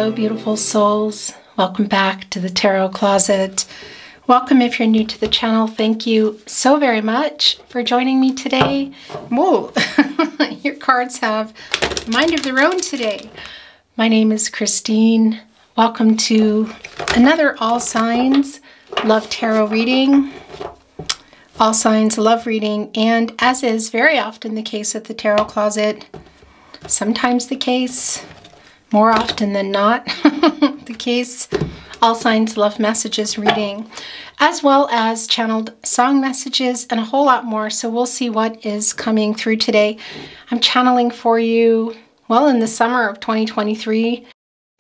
Hello, beautiful souls. Welcome back to the Tarot Closet. Welcome if you're new to the channel. Thank you so very much for joining me today. Whoa, your cards have a mind of their own today. My name is Christine. Welcome to another All Signs Love Tarot reading. All Signs Love reading, and as is very often the case at the Tarot Closet, sometimes the case, more often than not, the case, All Signs Love Messages reading, as well as channeled song messages and a whole lot more. So we'll see what is coming through today. I'm channeling for you, well, in the summer of 2023,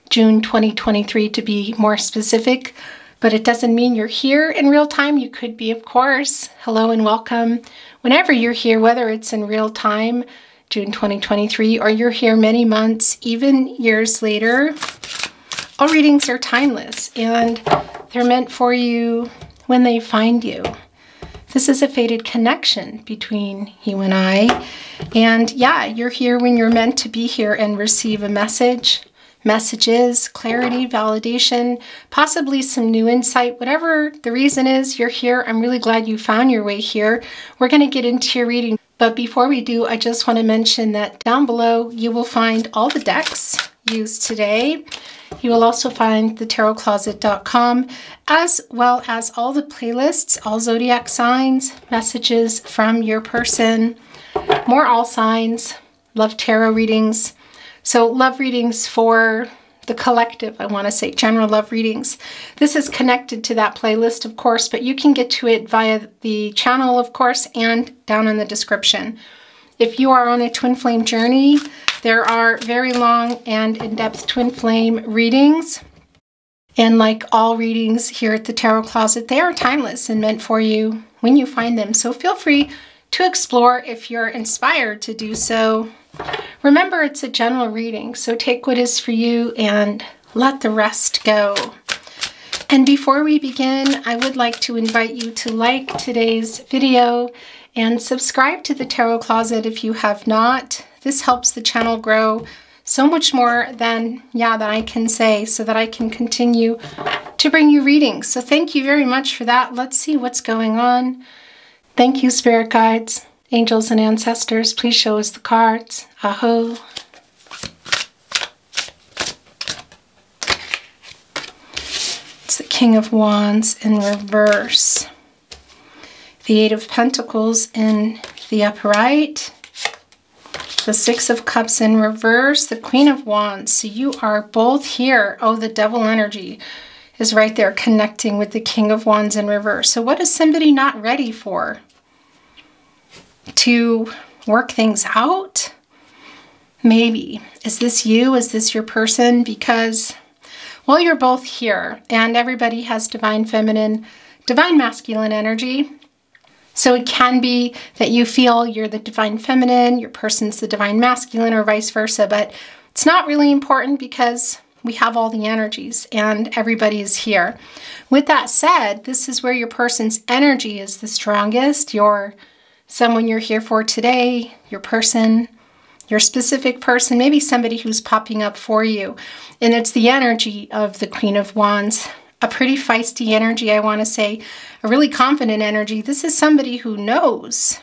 June 2023 to be more specific, but it doesn't mean you're here in real time. You could be, of course. Hello and welcome. Whenever you're here, whether it's in real time, June 2023, or you're here many months, even years later, all readings are timeless and they're meant for you when they find you. This is a fated connection between you and I. And yeah, you're here when you're meant to be here and receive a message, messages, clarity, validation, possibly some new insight. Whatever the reason is you're here, I'm really glad you found your way here. We're going to get into your reading. But before we do, I just want to mention that down below you will find all the decks used today. You will also find the tarotcloset.com, as well as all the playlists, all zodiac signs, messages from your person, more all signs, love tarot readings. So love readings for the collective, I want to say, general love readings. This is connected to that playlist, of course, but you can get to it via the channel, of course, and down in the description. If you are on a twin flame journey, there are very long and in-depth twin flame readings. And like all readings here at the Tarot Closet, they are timeless and meant for you when you find them. So feel free to explore if you're inspired to do so. Remember, it's a general reading, so take what is for you and let the rest go. And before we begin, I would like to invite you to like today's video and subscribe to the Tarot Closet if you have not. This helps the channel grow so much more than I can say, so that I can continue to bring you readings. So thank you very much for that. Let's see what's going on. Thank you, spirit guides, angels, and ancestors. Please show us the cards. Aho. It's the King of Wands in reverse. The Eight of Pentacles in the upright. The Six of Cups in reverse. The Queen of Wands. So you are both here. Oh, the Devil energy is right there connecting with the King of Wands in reverse. So what is somebody not ready for? To work things out? Maybe. Is this you? Is this your person? Because, well, you're both here and everybody has divine feminine, divine masculine energy. So it can be that you feel you're the divine feminine, your person's the divine masculine, or vice versa, but it's not really important because we have all the energies and everybody is here. With that said, this is where your person's energy is the strongest. Someone you're here for today, your person, your specific person, maybe somebody who's popping up for you. And it's the energy of the Queen of Wands. A pretty feisty energy, I want to say. A really confident energy. This is somebody who knows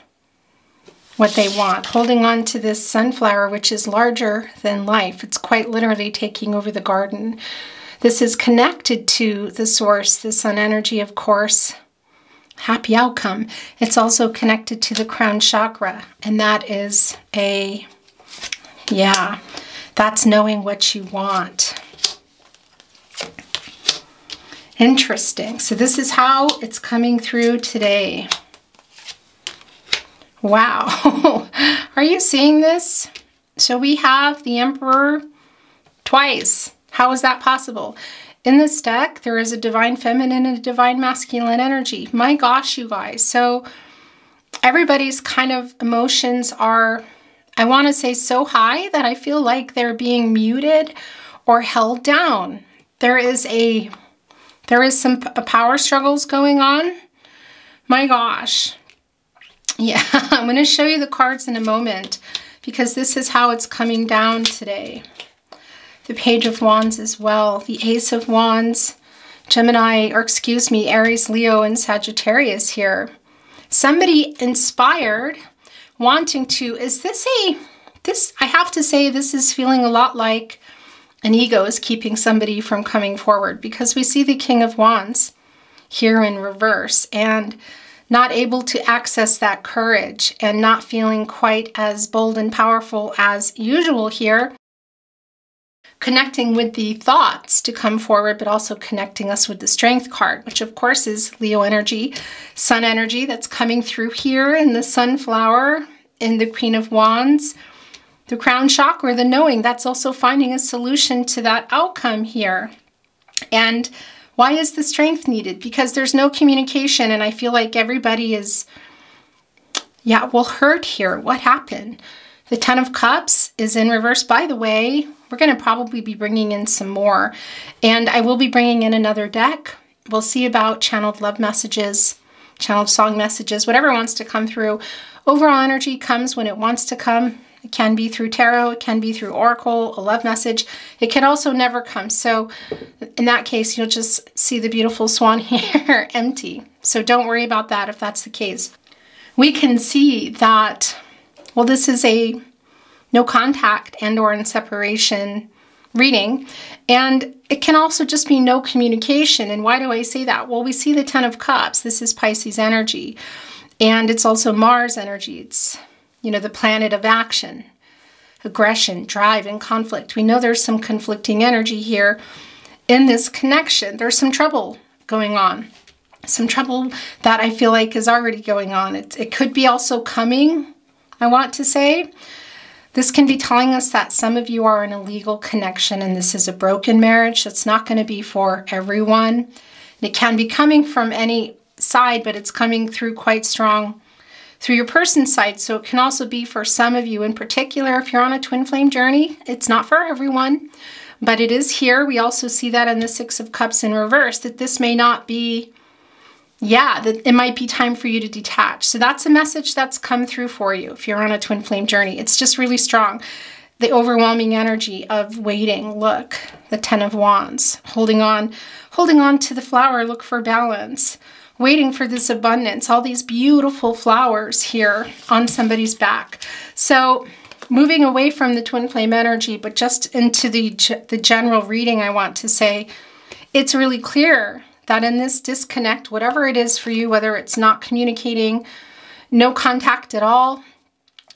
what they want. Holding on to this sunflower, which is larger than life. It's quite literally taking over the garden. This is connected to the source, the sun energy, of course. Happy outcome. It's also connected to the crown chakra, and that is that's knowing what you want. Interesting. So this is how it's coming through today. Wow. Are you seeing this? So we have the Emperor twice. How is that possible? In this deck, there is a divine feminine and a divine masculine energy. My gosh, you guys. So everybody's kind of emotions are, I want to say, so high that I feel like they're being muted or held down. There is some power struggles going on. My gosh. Yeah, I'm going to show you the cards in a moment because this is how it's coming down today. the Page of Wands as well, the Ace of Wands, Gemini, or excuse me, Aries, Leo, and Sagittarius here. Somebody inspired, wanting to, I have to say this is feeling a lot like an ego is keeping somebody from coming forward, because we see the King of Wands here in reverse and not able to access that courage and not feeling quite as bold and powerful as usual here, connecting with the thoughts to come forward, but also connecting us with the Strength card, which of course is Leo energy, Sun energy that's coming through here in the Sunflower, in the Queen of Wands, the crown chakra, the knowing. That's also finding a solution to that outcome here. And why is the strength needed? Because there's no communication, and I feel like everybody is, hurt here. What happened? The Ten of Cups is in reverse. By the way, we're going to probably be bringing in some more, and I will be bringing in another deck. We'll see about channeled love messages, channeled song messages, whatever wants to come through. Overall energy comes when it wants to come. It can be through tarot, it can be through oracle, a love message. It can also never come. So in that case, you'll just see the beautiful swan here empty. So don't worry about that if that's the case. We can see that, well, this is a no contact and or in separation reading. And it can also just be no communication. And why do I say that? Well, we see the Ten of Cups. This is Pisces energy. And it's also Mars energy. It's, the planet of action, aggression, drive, and conflict. We know there's some conflicting energy here in this connection. There's some trouble going on. Some trouble that I feel like is already going on. It could be also coming, I want to say. This can be telling us that some of you are in a legal connection and this is a broken marriage. That's not going to be for everyone. And it can be coming from any side, but it's coming through quite strong through your person's side. So it can also be for some of you in particular. If you're on a twin flame journey, it's not for everyone, but it is here. We also see that in the Six of Cups in reverse, that this may not be, that it might be time for you to detach. So that's a message that's come through for you if you're on a twin flame journey. It's just really strong. The overwhelming energy of waiting. Look, the Ten of Wands, holding on to the flower, look for balance. Waiting for this abundance, all these beautiful flowers here on somebody's back. So moving away from the twin flame energy, but just into the general reading, I want to say it's really clear that in this disconnect, whatever it is for you, whether it's not communicating, no contact at all,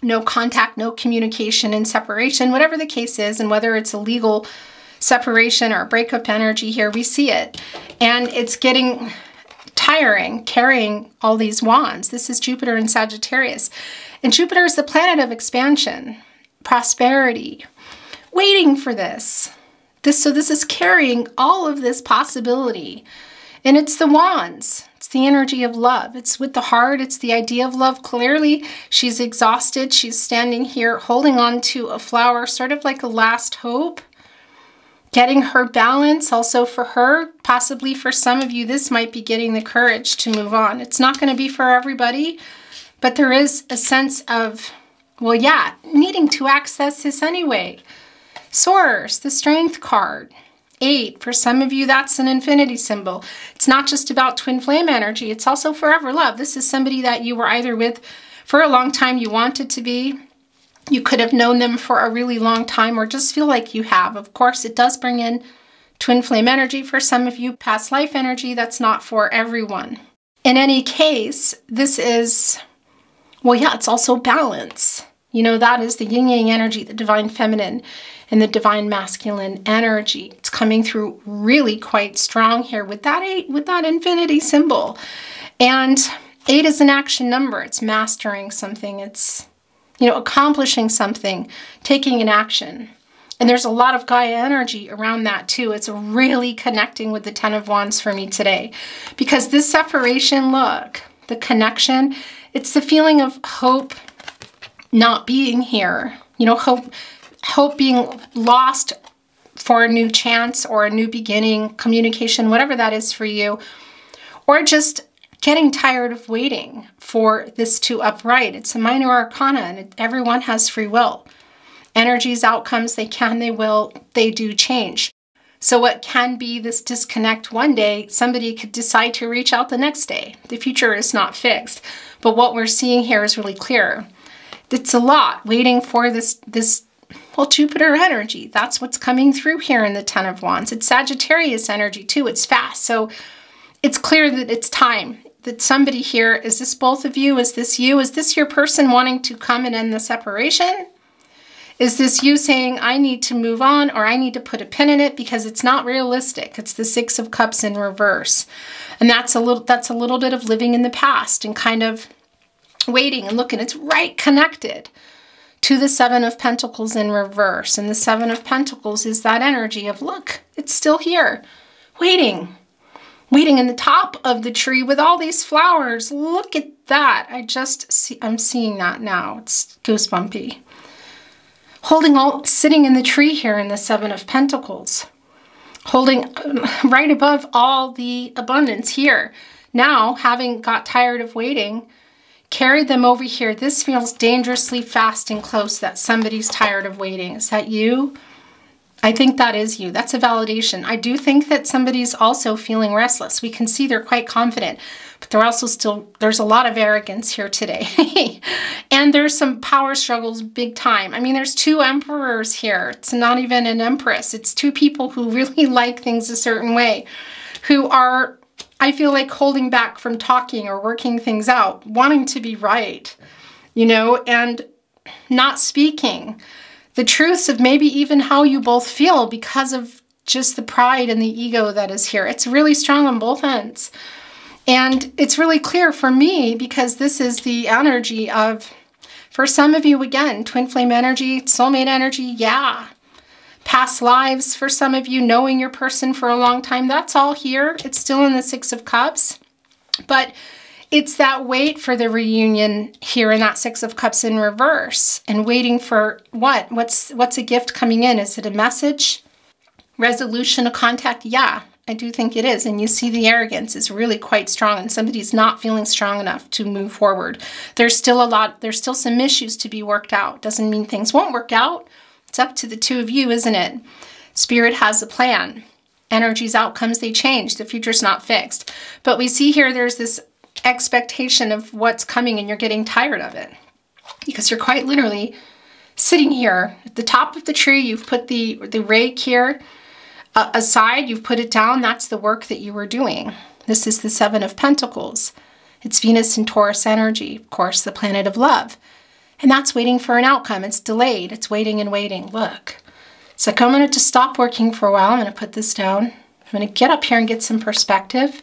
no contact, no communication and separation, whatever the case is, and whether it's a legal separation or a breakup energy here, we see it. And it's getting tiring carrying all these wands. This is Jupiter in Sagittarius. And Jupiter is the planet of expansion, prosperity, waiting for this. So this is carrying all of this possibility. And it's the wands. It's the energy of love. It's with the heart. It's the idea of love. Clearly, she's exhausted. She's standing here holding on to a flower, sort of like a last hope. Getting her balance also for her, possibly for some of you, this might be getting the courage to move on. It's not going to be for everybody, but there is a sense of, needing to access this anyway. Source, the Strength card. 8, for some of you, that's an infinity symbol. It's not just about twin flame energy. It's also forever love. This is somebody that you were either with for a long time, you wanted to be. You could have known them for a really long time or just feel like you have. Of course, it does bring in twin flame energy for some of you, past life energy. That's not for everyone. In any case, this is, it's also balance. That is the yin-yang energy, the divine feminine and the divine masculine energy. It's coming through really quite strong here with that 8, with that infinity symbol. And 8 is an action number. It's mastering something. It's accomplishing something, taking an action. And there's a lot of Gaia energy around that too. It's really connecting with the Ten of Wands for me today. Because this separation, look, the connection, it's the feeling of hope not being here. Hope being lost for a new chance or a new beginning, communication, whatever that is for you. Or just getting tired of waiting for this to upright. It's a minor arcana and everyone has free will. Energies, outcomes, they can, they will, they do change. So what can be this disconnect one day, somebody could decide to reach out the next day. The future is not fixed. But what we're seeing here is really clear. It's a lot waiting for this well, Jupiter energy. That's what's coming through here in the Ten of Wands. It's Sagittarius energy too. It's fast. So it's clear that it's time. That somebody here, is this both of you? Is this you? Is this your person wanting to come and end the separation? Is this you saying, I need to move on, or I need to put a pin in it because it's not realistic? It's the Six of Cups in reverse. And that's a little bit of living in the past and kind of waiting and looking. It's right connected to the Seven of Pentacles in reverse. And the Seven of Pentacles is that energy of, look, it's still here, waiting in the top of the tree with all these flowers. Look at that. I'm seeing that now. It's goosebumpy. Sitting in the tree here in the Seven of Pentacles. Holding right above all the abundance here. Now, having got tired of waiting, carried them over here. This feels dangerously fast and close that somebody's tired of waiting. Is that you? I think that is you. That's a validation. I do think that somebody's also feeling restless. We can see they're quite confident, but they're also there's a lot of arrogance here today. And there's some power struggles big time. I mean, there's two emperors here. It's not even an empress. It's two people who really like things a certain way, who are, I feel like, holding back from talking or working things out, wanting to be right, you know, and not speaking the truths of maybe even how you both feel because of just the pride and the ego that is here. It's really strong on both ends. And it's really clear for me because this is the energy of, for some of you, again, twin flame energy, soulmate energy, yeah. Past lives, for some of you, knowing your person for a long time, that's all here. It's still in the Six of Cups. But it's that wait for the reunion here in that Six of Cups in reverse and waiting for what? What's a gift coming in? Is it a message? Resolution, a contact? Yeah, I do think it is. And you see the arrogance is really quite strong and somebody's not feeling strong enough to move forward. There's still some issues to be worked out. Doesn't mean things won't work out. It's up to the two of you, isn't it? Spirit has a plan. Energies, outcomes, they change. The future's not fixed. But we see here there's this expectation of what's coming and you're getting tired of it because you're quite literally sitting here at the top of the tree. You've put the rake here aside, you've put it down. That's the work that you were doing. This is the Seven of Pentacles. It's Venus and Taurus energy, of course, the planet of love, and that's waiting for an outcome. It's delayed. It's waiting and waiting. Look, so I'm going to just stop working for a while. I'm going to put this down. I'm going to get up here and get some perspective.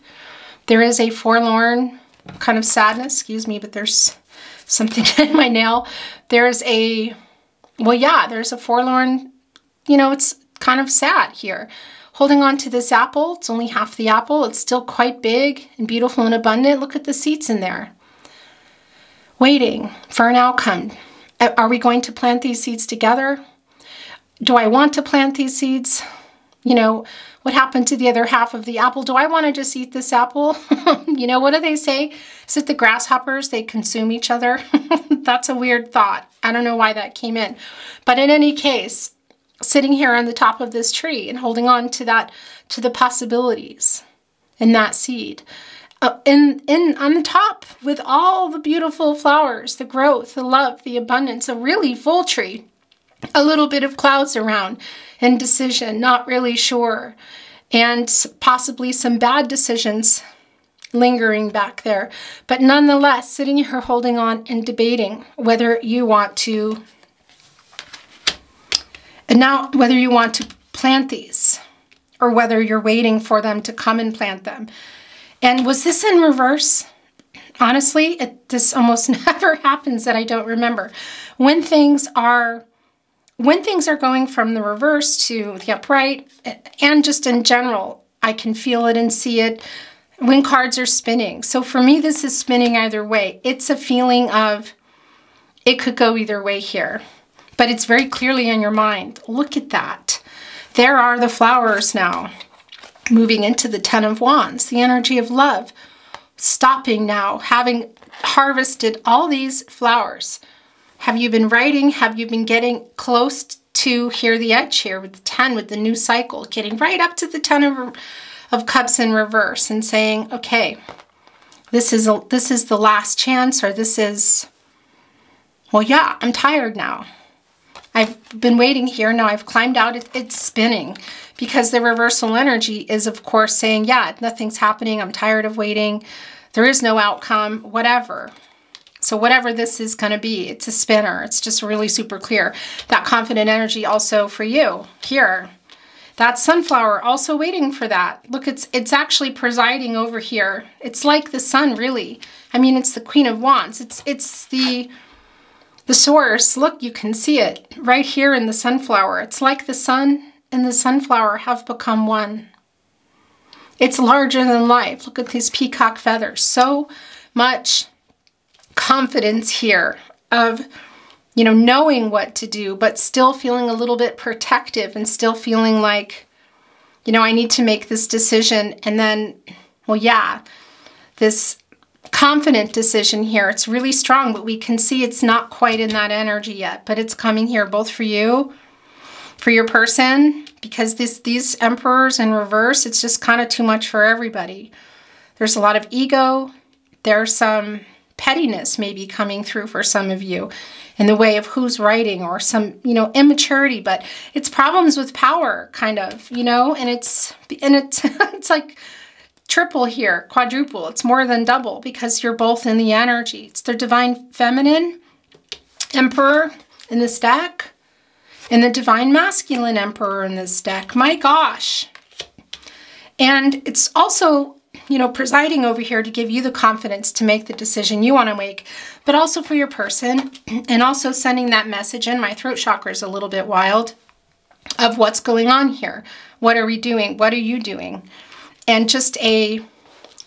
There is a forlorn kind of sadness, excuse me, but there's something in my nail. There's a forlorn, you know, it's kind of sad here. Holding on to this apple, it's only half the apple. It's still quite big and beautiful and abundant. Look at the seeds in there. Waiting for an outcome. Are we going to plant these seeds together? Do I want to plant these seeds? You know, what happened to the other half of the apple? Do I want to just eat this apple? You know, what do they say? Is it the grasshoppers? They consume each other? That's a weird thought. I don't know why that came in. But in any case, sitting here on the top of this tree and holding on to that, to the possibilities in that seed. On the top with all the beautiful flowers, the growth, the love, the abundance, a really full tree. A little bit of clouds around, indecision, not really sure, and possibly some bad decisions lingering back there. But nonetheless, sitting here holding on and debating whether you want to, whether you want to plant these or whether you're waiting for them to come and plant them. And was this in reverse? Honestly, this almost never happens that I don't remember. When things are going from the reverse to the upright, and just in general, I can feel it and see it when cards are spinning. So for me, this is spinning either way. It's a feeling of it could go either way here, but it's very clearly in your mind. Look at that. There are the flowers now, moving into the Ten of Wands, the energy of love, stopping now, having harvested all these flowers, Have you been writing? Have you been getting close to here, the edge here with the 10, with the new cycle, getting right up to the 10 of Cups in reverse and saying, okay, this is the last chance, or this is, well, yeah, I'm tired now. I've been waiting here. Now I've climbed out. It's spinning, because the reversal energy is, of course, saying, yeah, nothing's happening. I'm tired of waiting. There is no outcome, whatever. So whatever this is going to be, it's a spinner. It's just really super clear. That confident energy also for you here. That sunflower also waiting for that. Look, it's actually presiding over here. It's like the sun, really. I mean, it's the Queen of Wands. It's the source. Look, you can see it right here in the sunflower. It's like the sun and the sunflower have become one. It's larger than life. Look at these peacock feathers. So much confidence here of, you know, knowing what to do, but still feeling a little bit protective and still feeling like, you know, I need to make this decision. And then, well, yeah, this confident decision here, it's really strong, but we can see it's not quite in that energy yet, but it's coming here both for you, for your person, because these emperors in reverse, it's just kind of too much for everybody. There's a lot of ego. There's some pettiness maybe coming through for some of you in the way of who's writing, or some, you know, immaturity, but it's problems with power, kind of, you know, and it's like triple here, quadruple. It's more than double, because you're both in the energy. It's the divine feminine emperor in this deck and the divine masculine emperor in this deck. My gosh. And it's also, you know, presiding over here to give you the confidence to make the decision you want to make, but also for your person, and also sending that message in. My throat chakra is a little bit wild of what's going on here. What are we doing? What are you doing? And just a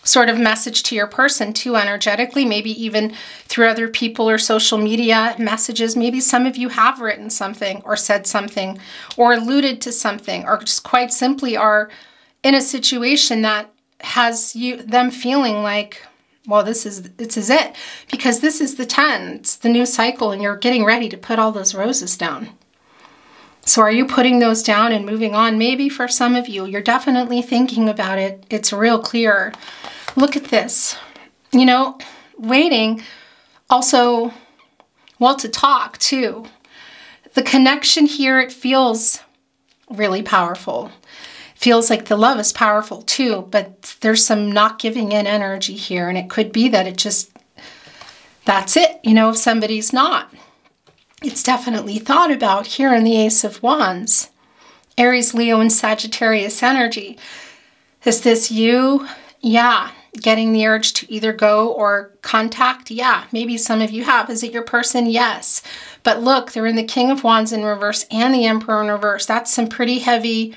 sort of message to your person too, energetically, maybe even through other people or social media messages. Maybe some of you have written something or said something or alluded to something, or just quite simply are in a situation that has them feeling like, well, this is it, because this is the 10. It's the new cycle, and you're getting ready to put all those roses down. So are you putting those down and moving on? Maybe for some of you, you're definitely thinking about it. It's real clear. Look at this. You know, waiting also, well, to talk too. The connection here, it feels really powerful. Feels like the love is powerful too, but there's some not giving in energy here, and it could be that it just, that's it, you know, if somebody's not. It's definitely thought about here in the Ace of Wands. Aries, Leo, and Sagittarius energy. Is this you? Yeah. Getting the urge to either go or contact? Yeah. Maybe some of you have. Is it your person? Yes. But look, they're in the King of Wands in reverse and the Emperor in reverse. That's some pretty heavy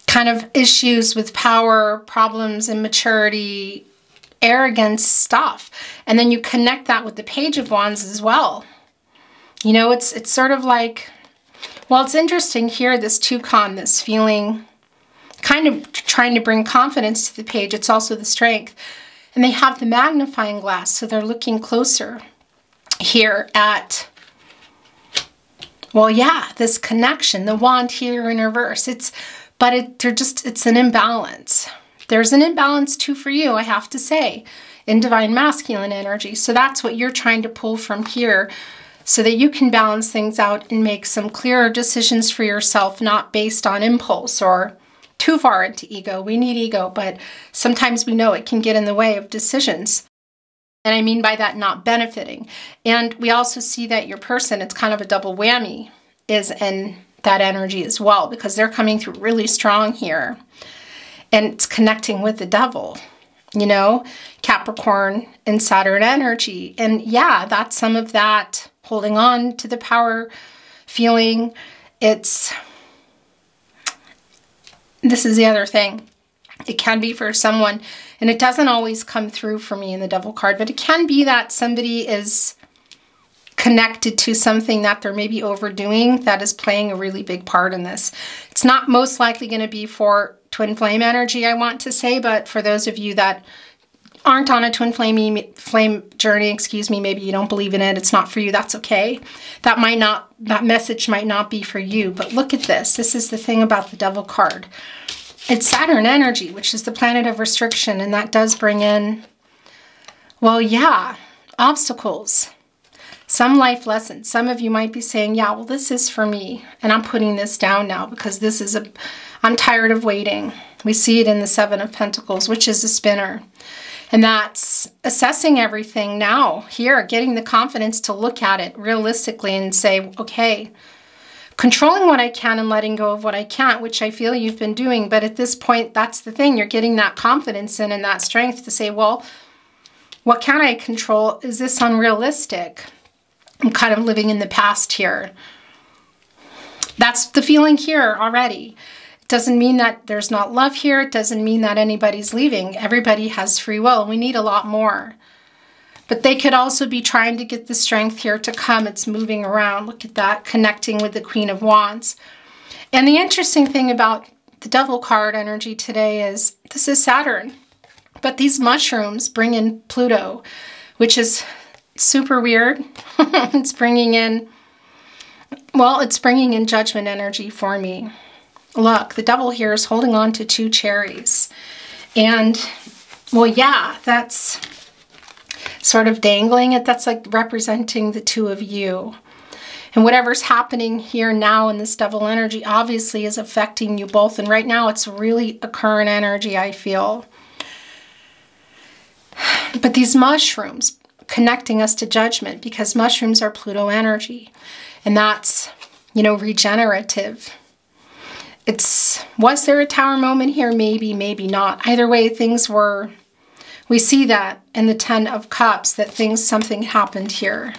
kind of issues with power, problems, immaturity, arrogance stuff. And then you connect that with the Page of Wands as well. You know, it's sort of like, well, it's interesting here, this toucan, this feeling, kind of trying to bring confidence to the page. It's also the strength. And they have the magnifying glass, so they're looking closer here at, well, yeah, this connection, the wand here in reverse. It's an imbalance. There's an imbalance too for you, I have to say, in divine masculine energy. So that's what you're trying to pull from here, so that you can balance things out and make some clearer decisions for yourself, not based on impulse or too far into ego. We need ego, but sometimes we know it can get in the way of decisions. And I mean by that, not benefiting. And we also see that your person, it's kind of a double whammy, is in that energy as well, because they're coming through really strong here. And it's connecting with the devil, you know, Capricorn and Saturn energy. And yeah, that's some of that holding on to the power feeling. This is the other thing. It can be for someone, and it doesn't always come through for me in the Devil card, but it can be that somebody is connected to something that they're maybe overdoing that is playing a really big part in this. It's not most likely going to be for twin flame energy, I want to say, but for those of you that aren't on a twin flame journey, excuse me, maybe you don't believe in it, it's not for you, that's okay. That message might not be for you. But look at this. This is the thing about the Devil card. It's Saturn energy, which is the planet of restriction, and that does bring in, well, yeah, obstacles. Some life lessons. Some of you might be saying, yeah, well, this is for me, and I'm putting this down now because this is I'm tired of waiting. We see it in the Seven of Pentacles, which is a spinner. And that's assessing everything now, here, getting the confidence to look at it realistically and say, okay, controlling what I can and letting go of what I can't, which I feel you've been doing. But at this point, that's the thing. You're getting that confidence in and that strength to say, well, what can I control? Is this unrealistic? I'm kind of living in the past here. That's the feeling here already. It doesn't mean that there's not love here. It doesn't mean that anybody's leaving. Everybody has free will. We need a lot more. But they could also be trying to get the strength here to come. It's moving around. Look at that, connecting with the Queen of Wands. And the interesting thing about the Devil card energy today is this is Saturn. But these mushrooms bring in Pluto, which is super weird. It's bringing in, well, it's bringing in judgment energy for me. Look, the Devil here is holding on to 2 cherries. And, well, yeah, that's sort of dangling it. That's like representing the 2 of you. And whatever's happening here now in this Devil energy obviously is affecting you both. And right now it's really a current energy, I feel. But these mushrooms connecting us to judgment, because mushrooms are Pluto energy. And that's, you know, regenerative. Was there a Tower moment here? Maybe, maybe not. Either way, we see that in the 10 of Cups, that something happened here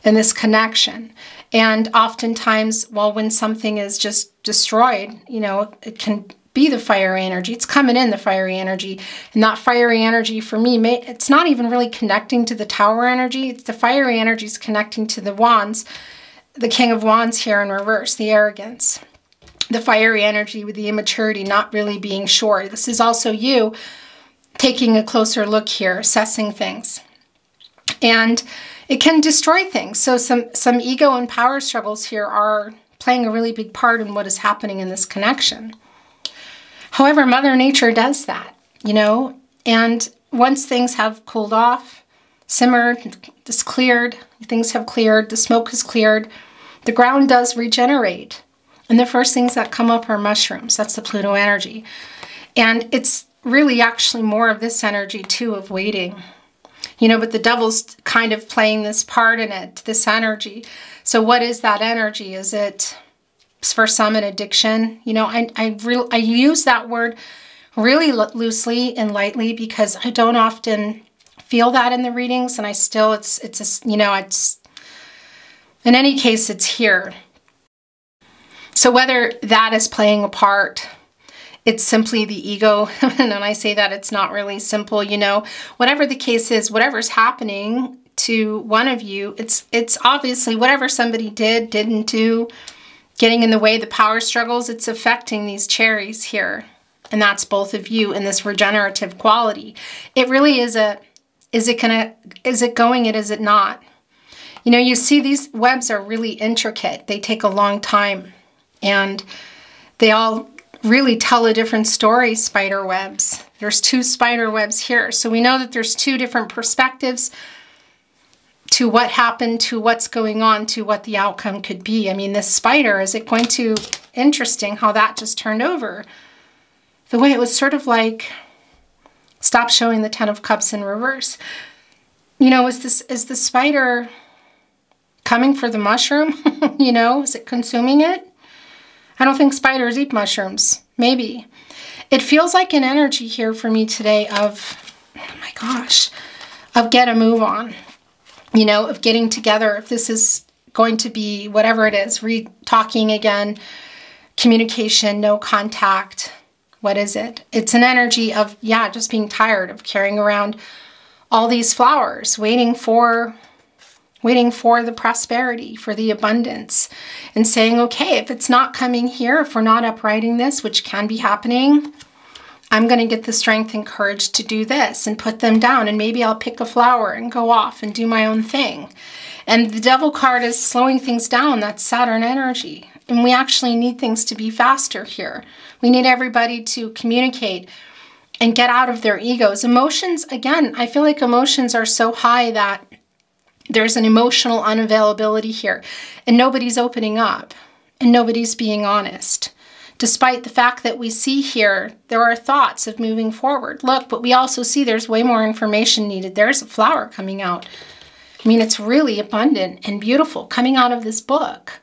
in this connection. And oftentimes, well, when something is just destroyed, you know, it can be the fiery energy. It's coming in, the fiery energy. And that fiery energy for me, it's not even really connecting to the Tower energy. It's the fiery energy is connecting to the Wands, the King of Wands here in reverse, the arrogance. The fiery energy with the immaturity, not really being sure. This is also you taking a closer look here, assessing things. And it can destroy things. So some ego and power struggles here are playing a really big part in what is happening in this connection. However, Mother Nature does that, you know, and once things have cooled off, simmered, just cleared, things have cleared, the smoke has cleared, the ground does regenerate. And the first things that come up are mushrooms. That's the Pluto energy. And it's really actually more of this energy too of waiting. You know, but the Devil's kind of playing this part in it, this energy. So what is that energy? Is it, for some, an addiction? You know, I use that word really loosely and lightly because I don't often feel that in the readings. And in any case, it's here. So whether that is playing a part, it's simply the ego. And when I say that, it's not really simple, you know. Whatever the case is, whatever's happening to one of you, it's obviously whatever somebody didn't do, getting in the way, the power struggles, it's affecting these cherries here. And that's both of you in this regenerative quality. It really is is it going, is it not? You know, you see these webs are really intricate. They take a long time. And they all really tell a different story, spider webs. There's 2 spider webs here. So we know that there's 2 different perspectives to what happened, to what's going on, to what the outcome could be. I mean, this spider, is it going to, interesting how that just turned over. The way it was sort of like, stop showing the 10 of Cups in reverse. You know, is the spider coming for the mushroom? You know, is it consuming it? I don't think spiders eat mushrooms. Maybe. It feels like an energy here for me today of, oh my gosh, of get a move on. You know, of getting together. If this is going to be whatever it is, talking again, communication, no contact. What is it? It's an energy of, yeah, just being tired of carrying around all these flowers, waiting for the prosperity, for the abundance, and saying, okay, if it's not coming here, if we're not uprighting this, which can be happening, I'm going to get the strength and courage to do this and put them down. And maybe I'll pick a flower and go off and do my own thing. And the Devil card is slowing things down. That's Saturn energy. And we actually need things to be faster here. We need everybody to communicate and get out of their egos. Emotions, again, I feel like emotions are so high that there's an emotional unavailability here. And nobody's opening up. And nobody's being honest. Despite the fact that we see here, there are thoughts of moving forward. Look, but we also see there's way more information needed. There's a flower coming out. I mean, it's really abundant and beautiful coming out of this book.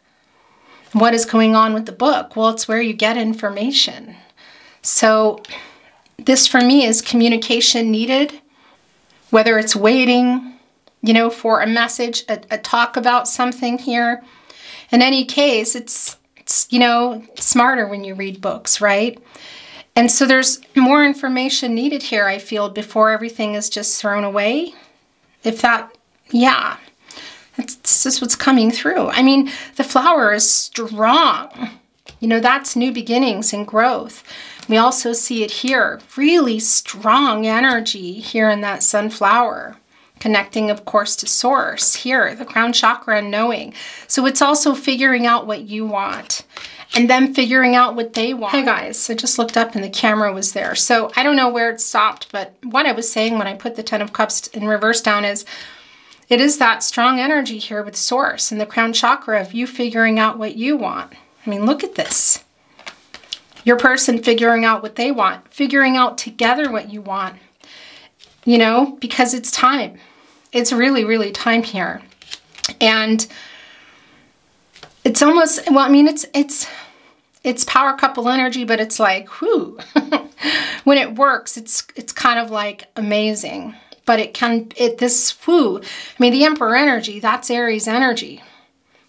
What is going on with the book? Well, it's where you get information. So this for me is communication needed, whether it's waiting, you know, for a message, a talk about something here. In any case, it's you know, smarter when you read books, right? And so there's more information needed here, I feel, before everything is just thrown away. If that, yeah, it's just what's coming through. I mean, the flower is strong. You know, that's new beginnings and growth. We also see it here, really strong energy here in that sunflower. Connecting, of course, to source here, the crown chakra and knowing. So it's also figuring out what you want and then figuring out what they want. Hey guys, I just looked up and the camera was there. So I don't know where it stopped, but what I was saying when I put the 10 of Cups in reverse down is it is that strong energy here with source and the crown chakra of you figuring out what you want. I mean, look at this. Your person figuring out what they want, figuring out together what you want. You know, because it's time. It's really, really time here. And it's almost, well, I mean, it's power couple energy, but it's like, whoo. When it works, it's kind of like amazing. But this whoo, I mean, the Emperor energy, that's Aries energy.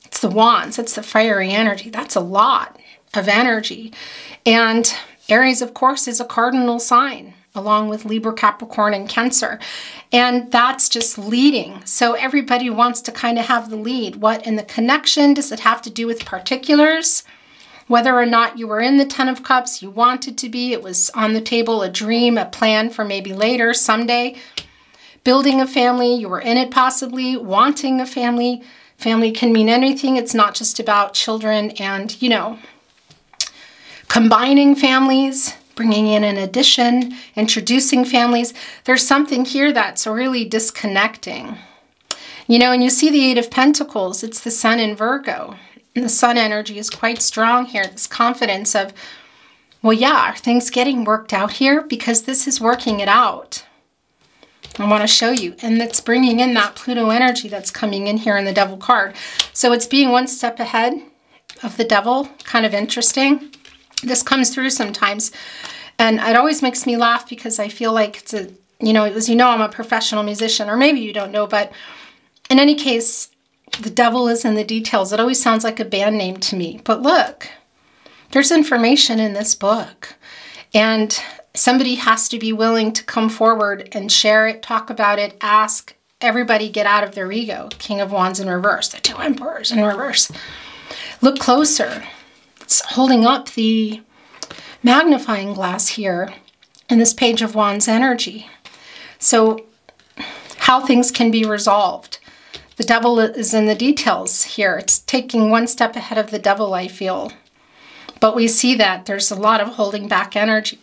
It's the wands, it's the fiery energy. That's a lot of energy. And Aries, of course, is a cardinal sign, along with Libra, Capricorn, and Cancer. And that's just leading. So everybody wants to kind of have the lead. What in the connection does it have to do with particulars? Whether or not you were in the 10 of Cups, you wanted to be, it was on the table, a dream, a plan for maybe later, someday. Building a family, you were in it possibly, wanting a family. Family can mean anything. It's not just about children and, you know, combining families, bringing in an addition, introducing families. There's something here that's really disconnecting. You know, and you see the 8 of Pentacles, it's the Sun in Virgo. And the Sun energy is quite strong here, this confidence of, well, yeah, are things getting worked out here? Because this is working it out. I want to show you. And it's bringing in that Pluto energy that's coming in here in the Devil card. So it's being one step ahead of the Devil, kind of interesting. This comes through sometimes, and it always makes me laugh because I feel like it's a, you know, as you know, I'm a professional musician, or maybe you don't know, but in any case, the devil is in the details. It always sounds like a band name to me, but look, there's information in this book, and somebody has to be willing to come forward and share it, talk about it, ask. Everybody get out of their ego. King of Wands in reverse, the 2 Emperors in reverse. Look closer. It's holding up the magnifying glass here in this Page of Wands energy. So how things can be resolved. The Devil is in the details here. It's taking one step ahead of the Devil, I feel. But we see that there's a lot of holding back energy.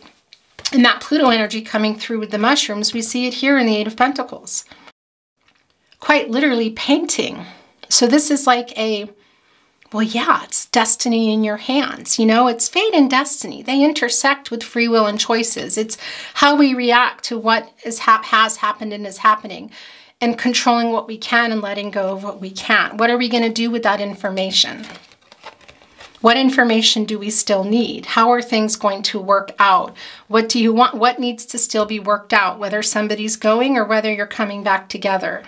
And that Pluto energy coming through with the mushrooms, we see it here in the 8 of Pentacles. Quite literally painting. So this is like a, well, yeah, it's destiny in your hands. You know, it's fate and destiny. They intersect with free will and choices. It's how we react to what has happened and is happening, and controlling what we can and letting go of what we can't. What are we going to do with that information? What information do we still need? How are things going to work out? What do you want? What needs to still be worked out? Whether somebody's going or whether you're coming back together.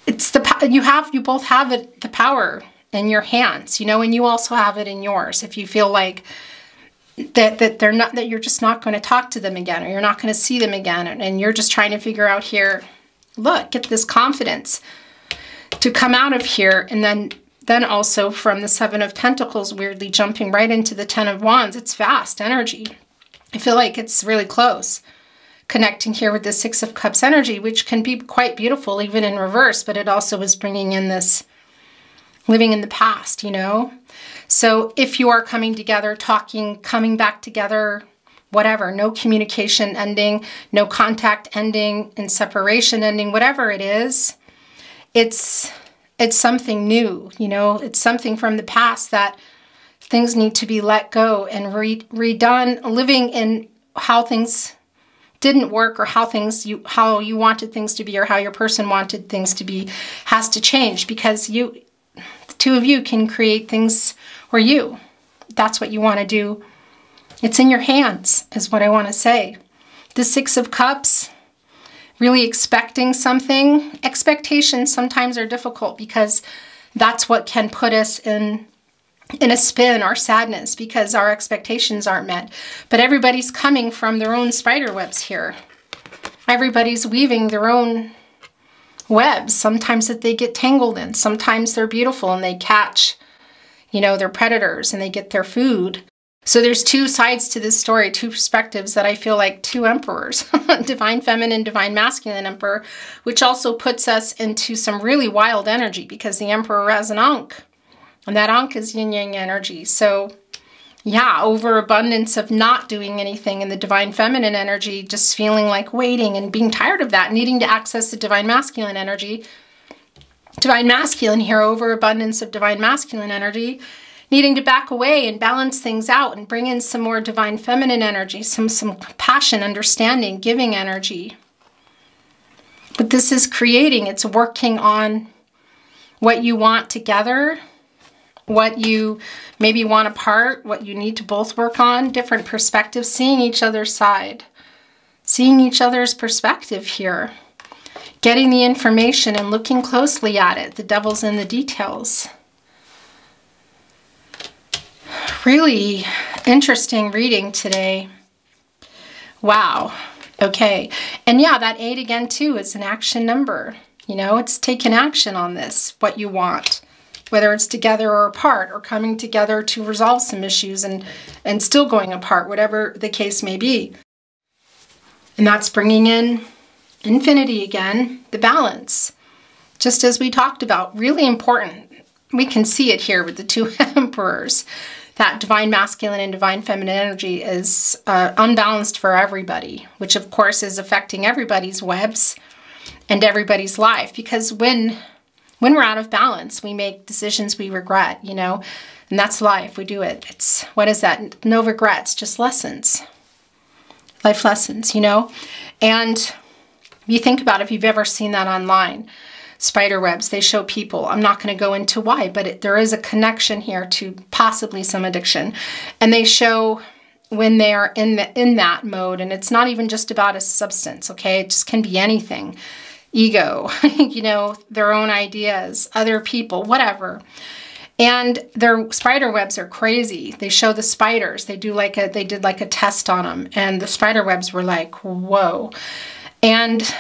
It's you both have the power in your hands, you know, and you also have it in yours. If you feel like that you're just not going to talk to them again, or you're not going to see them again, and you're just trying to figure out here, look, get this confidence to come out of here. And then also from the 7 of Pentacles, weirdly jumping right into the 10 of Wands, it's vast energy. I feel like it's really close. Connecting here with the Six of Cups energy, which can be quite beautiful even in reverse, but it also is bringing in this living in the past, you know? So if you are coming together, talking, coming back together, whatever, no communication ending, no contact ending, and separation ending, whatever it is, it's something new, you know? It's something from the past that things need to be let go and redone, living in how things didn't work, or how you wanted things to be, or how your person wanted things to be, has to change, because the two of you can create things, or that's what you want to do. It's in your hands, is what I want to say. The Six of Cups, really expecting something. Expectations sometimes are difficult, because that's what can put us in a spin or sadness, because our expectations aren't met. But everybody's coming from their own spider webs here. Everybody's weaving their own webs, sometimes that they get tangled in. Sometimes they're beautiful and they catch, you know, their predators and they get their food. So there's two sides to this story, two perspectives that I feel like two emperors, divine feminine, divine masculine emperor, which also puts us into some really wild energy, because the emperor has an ankh. And that ankh is yin-yang energy. So yeah, overabundance of not doing anything in the divine feminine energy, just feeling like waiting and being tired of that, needing to access the divine masculine energy. Divine masculine here, overabundance of divine masculine energy, needing to back away and balance things out and bring in some more divine feminine energy, some passion, understanding, giving energy. But this is creating, it's working on what you want together, what you maybe want apart, what you need to both work on, different perspectives, seeing each other's side, seeing each other's perspective here, getting the information and looking closely at it. The devil's in the details. Really interesting reading today. Wow. Okay. And yeah, that 8 again too is an action number. You know, it's taking action on this, what you want. Whether it's together or apart, or coming together to resolve some issues and still going apart, whatever the case may be. And that's bringing in infinity again, the balance. Just as we talked about, really important. We can see it here with the two emperors. That divine masculine and divine feminine energy is unbalanced for everybody, which of course is affecting everybody's webs and everybody's life. Because when we're out of balance, we make decisions we regret, you know, and that's life. We do it. It's, what is that? No regrets, just lessons. Life lessons, you know? And you think about if you've ever seen that online, spider webs, they show people, I'm not going to go into why, but there is a connection here to possibly some addiction. And they show when they are in that mode, and it's not even just about a substance, okay? It just can be anything. Ego, you know, their own ideas, other people, whatever. And their spider webs are crazy. They show the spiders. They did like a test on them, and the spider webs were like, whoa. And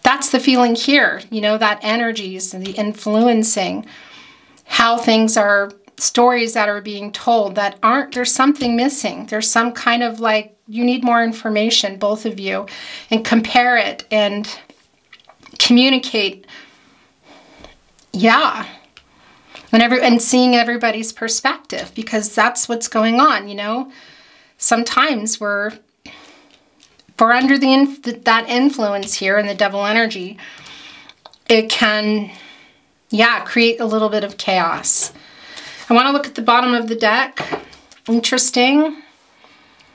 that's the feeling here, you know, that energies and the influencing, how things are, stories that are being told that aren't, there's something missing. There's some kind of like, you need more information, both of you, and compare it and communicate. Yeah. And seeing everybody's perspective, because that's what's going on, you know. Sometimes we're under that influence here in the devil energy. It can, yeah, create a little bit of chaos. I want to look at the bottom of the deck. Interesting.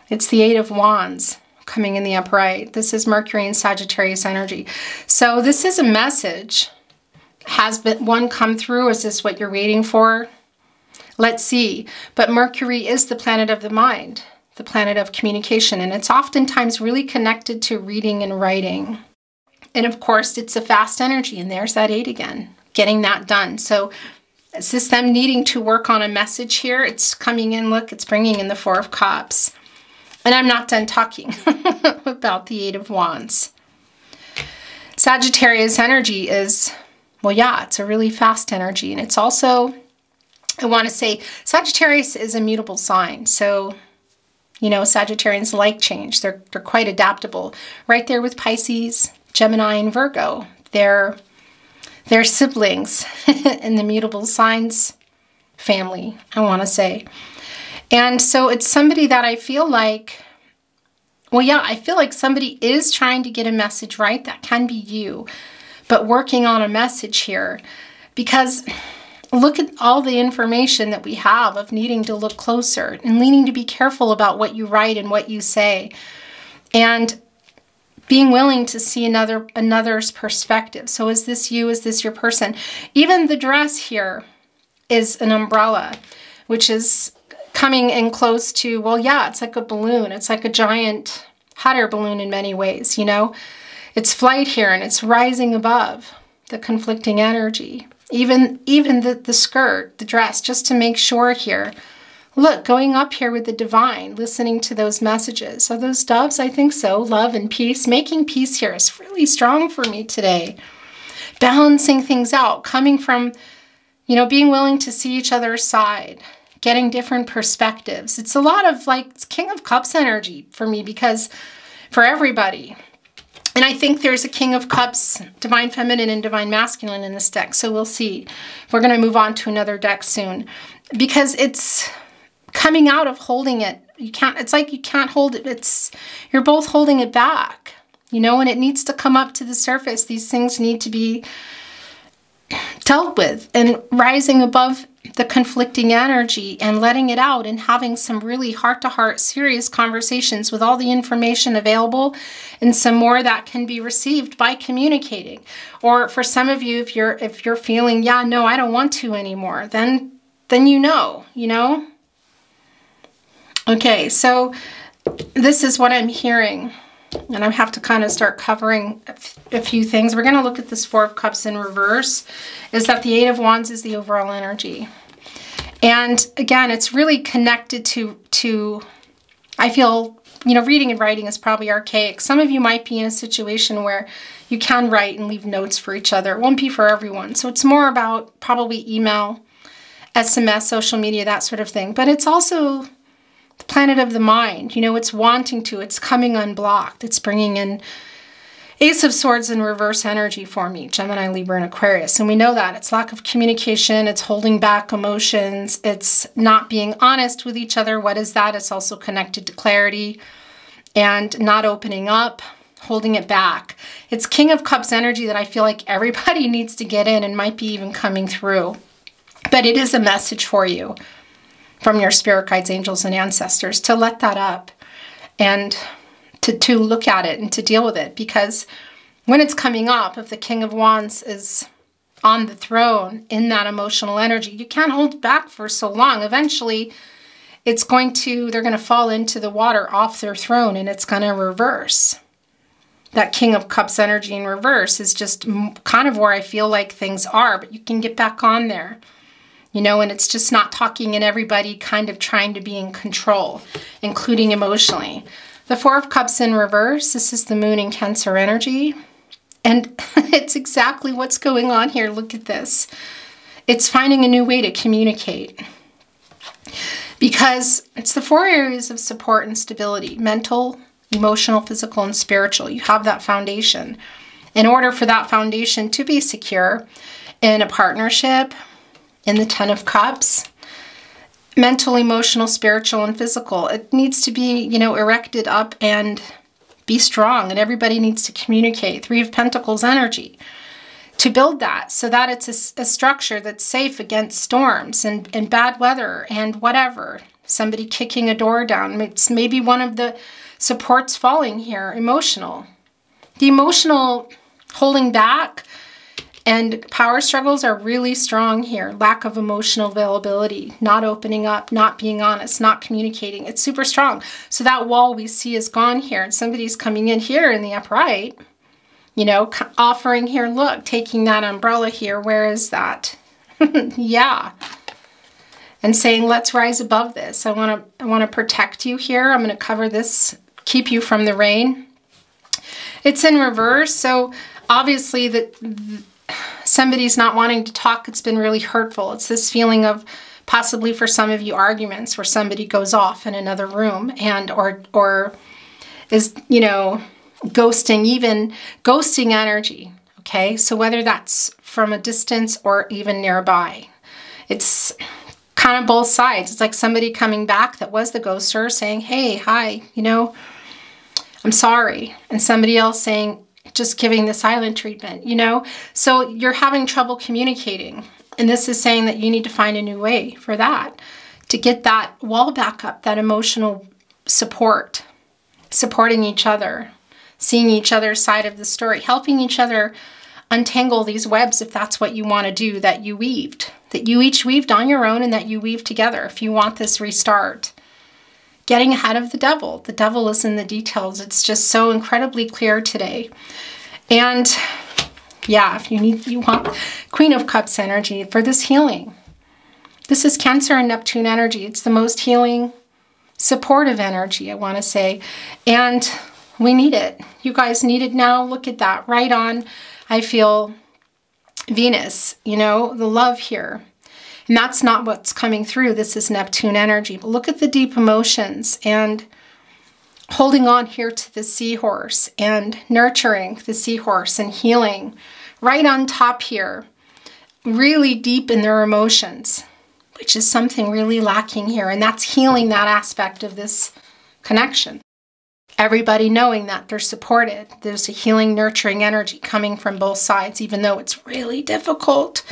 It's the 8 of Wands coming in the upright. This is Mercury and Sagittarius energy. So this is a message. Has been one come through? Is this what you're waiting for? Let's see. But Mercury is the planet of the mind, the planet of communication, and it's oftentimes really connected to reading and writing. And of course, it's a fast energy, and there's that 8 again, getting that done. So is this them needing to work on a message here? It's coming in, look, it's bringing in the 4 of Cups. And I'm not done talking about the 8 of Wands. Sagittarius energy is, well, yeah, it's a really fast energy. And it's also, I want to say, Sagittarius is a mutable sign. So You know, Sagittarians like change. They're quite adaptable. Right there with Pisces, Gemini, and Virgo. They're siblings in the mutable signs family, I want to say. And so it's somebody that I feel like, well, yeah, I feel like somebody is trying to get a message right. That can be you, but working on a message here, because look at all the information that we have of needing to look closer and needing to be careful about what you write and what you say, and being willing to see another's perspective. So is this you? Is this your person? Even the dress here is an umbrella, which is coming in close to, well, yeah, it's like a balloon. It's like a giant hot air balloon in many ways, you know? It's flight here, and it's rising above the conflicting energy. Even the skirt, the dress, just to make sure here. Look, going up here with the divine, listening to those messages. Are those doves? I think so. Love and peace. Making peace here is really strong for me today. Balancing things out, coming from, you know, being willing to see each other's side, getting different perspectives. It's a lot of like King of Cups energy for me, because for everybody. And I think there's a King of Cups, Divine Feminine and Divine Masculine in this deck. So we'll see. We're going to move on to another deck soon, because it's coming out of holding it. You can't, it's like you can't hold it. You're both holding it back, you know, and it needs to come up to the surface. These things need to be dealt with, and rising above the conflicting energy and letting it out and having some really heart-to-heart serious conversations with all the information available, and some more that can be received by communicating. Or for some of you, if you're feeling, yeah, no, I don't want to anymore, then you know. Okay, so this is what I'm hearing, and I have to kind of start covering a few things. We're going to look at this Four of Cups in reverse. Is that the Eight of Wands is the overall energy. And again, it's really connected to I feel, you know, reading and writing is probably archaic. Some of you might be in a situation where you can write and leave notes for each other. It won't be for everyone. So it's more about probably email, SMS, social media, that sort of thing. But it's also the planet of the mind. You know, it's wanting to, it's coming unblocked. It's bringing in Ace of Swords in reverse energy for me, Gemini, Libra, and Aquarius. And we know that. It's lack of communication. It's holding back emotions. It's not being honest with each other. What is that? It's also connected to clarity and not opening up, holding it back. It's King of Cups energy that I feel like everybody needs to get in and might be even coming through. But it is a message for you from your spirit guides, angels, and ancestors to let that up and to look at it and to deal with it. Because when it's coming up, if the King of Wands is on the throne in that emotional energy, you can't hold it back for so long. Eventually, they're going to fall into the water off their throne, and it's going to reverse. That King of Cups energy in reverse is just kind of where I feel like things are, but you can get back on there. You know, and it's just not talking and everybody kind of trying to be in control, including emotionally. The Four of Cups in reverse, this is the Moon in Cancer energy. And it's exactly what's going on here. Look at this. It's finding a new way to communicate. Because it's the four areas of support and stability: mental, emotional, physical, and spiritual. You have that foundation. In order for that foundation to be secure in a partnership, in the Ten of Cups, mental, emotional, spiritual, and physical, it needs to be, you know, erected up and be strong, and everybody needs to communicate. Three of Pentacles energy to build that, so that it's a structure that's safe against storms and bad weather and whatever. Somebody kicking a door down. It's maybe one of the supports falling here. Emotional. The emotional holding back and power struggles are really strong here. Lack of emotional availability, not opening up, not being honest, not communicating. It's super strong. So that wall we see is gone here. And somebody's coming in here in the upright, you know, offering here, look, taking that umbrella here. Where is that? Yeah. And saying, let's rise above this. I want to protect you here. I'm going to cover this, keep you from the rain. It's in reverse. So obviously somebody's not wanting to talk. It's been really hurtful. It's this feeling of Possibly for some of you, arguments where somebody goes off in another room and or is, you know, ghosting energy. Okay, so whether that's from a distance or even nearby, it's kind of both sides. It's like somebody coming back that was the ghoster saying, hey, hi, you know, I'm sorry. And somebody else saying, just giving the silent treatment, you know. So you're having trouble communicating. And this is saying that you need to find a new way for that, to get that wall back up, that emotional support, supporting each other, seeing each other's side of the story, helping each other untangle these webs if that's what you want to do, that you weaved, that you each weaved on your own and that you weave together if you want this restart. Getting ahead of the devil. The devil is in the details. It's just so incredibly clear today. And yeah, if you want Queen of Cups energy for this healing. This is Cancer and Neptune energy. It's the most healing, supportive energy, I want to say. And we need it. You guys need it now. Look at that. Right on, I feel Venus, you know, the love here. And that's not what's coming through. This is Neptune energy. But look at the deep emotions and holding on here to the seahorse and nurturing the seahorse and healing. Right on top here, really deep in their emotions, which is something really lacking here. And that's healing that aspect of this connection. Everybody knowing that they're supported. There's a healing, nurturing energy coming from both sides, even though it's really difficult.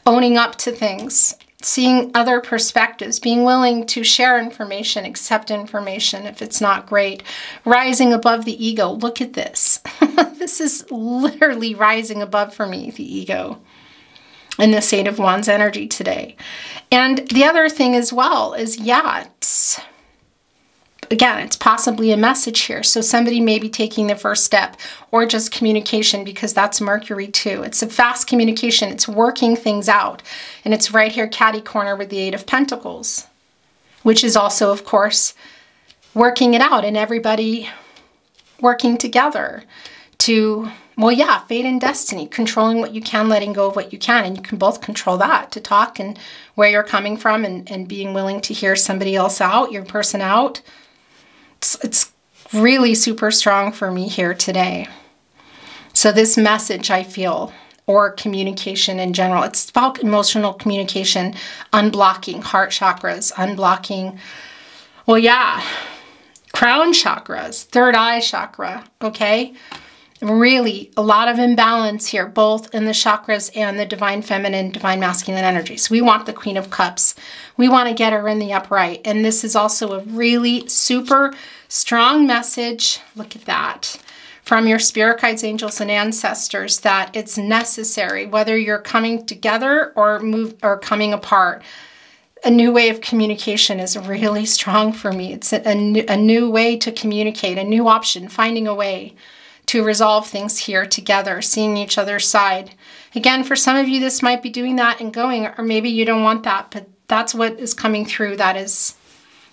Owning up to things, seeing other perspectives, being willing to share information, accept information if it's not great, rising above the ego. Look at this. This is literally rising above for me, the ego, in this Eight of Wands energy today. And the other thing as well is, yeah, again, it's possibly a message here. So somebody may be taking the first step, or just communication, because that's Mercury too. It's a fast communication. It's working things out. And it's right here, catty corner with the Eight of Pentacles, which is also, of course, working it out and everybody working together to, well, yeah, fate and destiny, controlling what you can, letting go of what you can. And you can both control that, to talk and where you're coming from, and being willing to hear somebody else out, your person out. It's really super strong for me here today. So this message, I feel, or communication in general, it's about emotional communication, unblocking heart chakras, unblocking, well, yeah, crown chakras, third eye chakra, okay? Really a lot of imbalance here, both in the chakras and the divine feminine, divine masculine energy. So we want the Queen of Cups. We want to get her in the upright. And this is also a really super strong message. Look at that. From your spirit guides, angels, and ancestors, that it's necessary, whether you're coming together or coming apart. A new way of communication is really strong for me. It's a new way to communicate, a new option, finding a way to resolve things here together, seeing each other's side. Again, for some of you, this might be doing that and going, or maybe you don't want that, but that's what is coming through, that is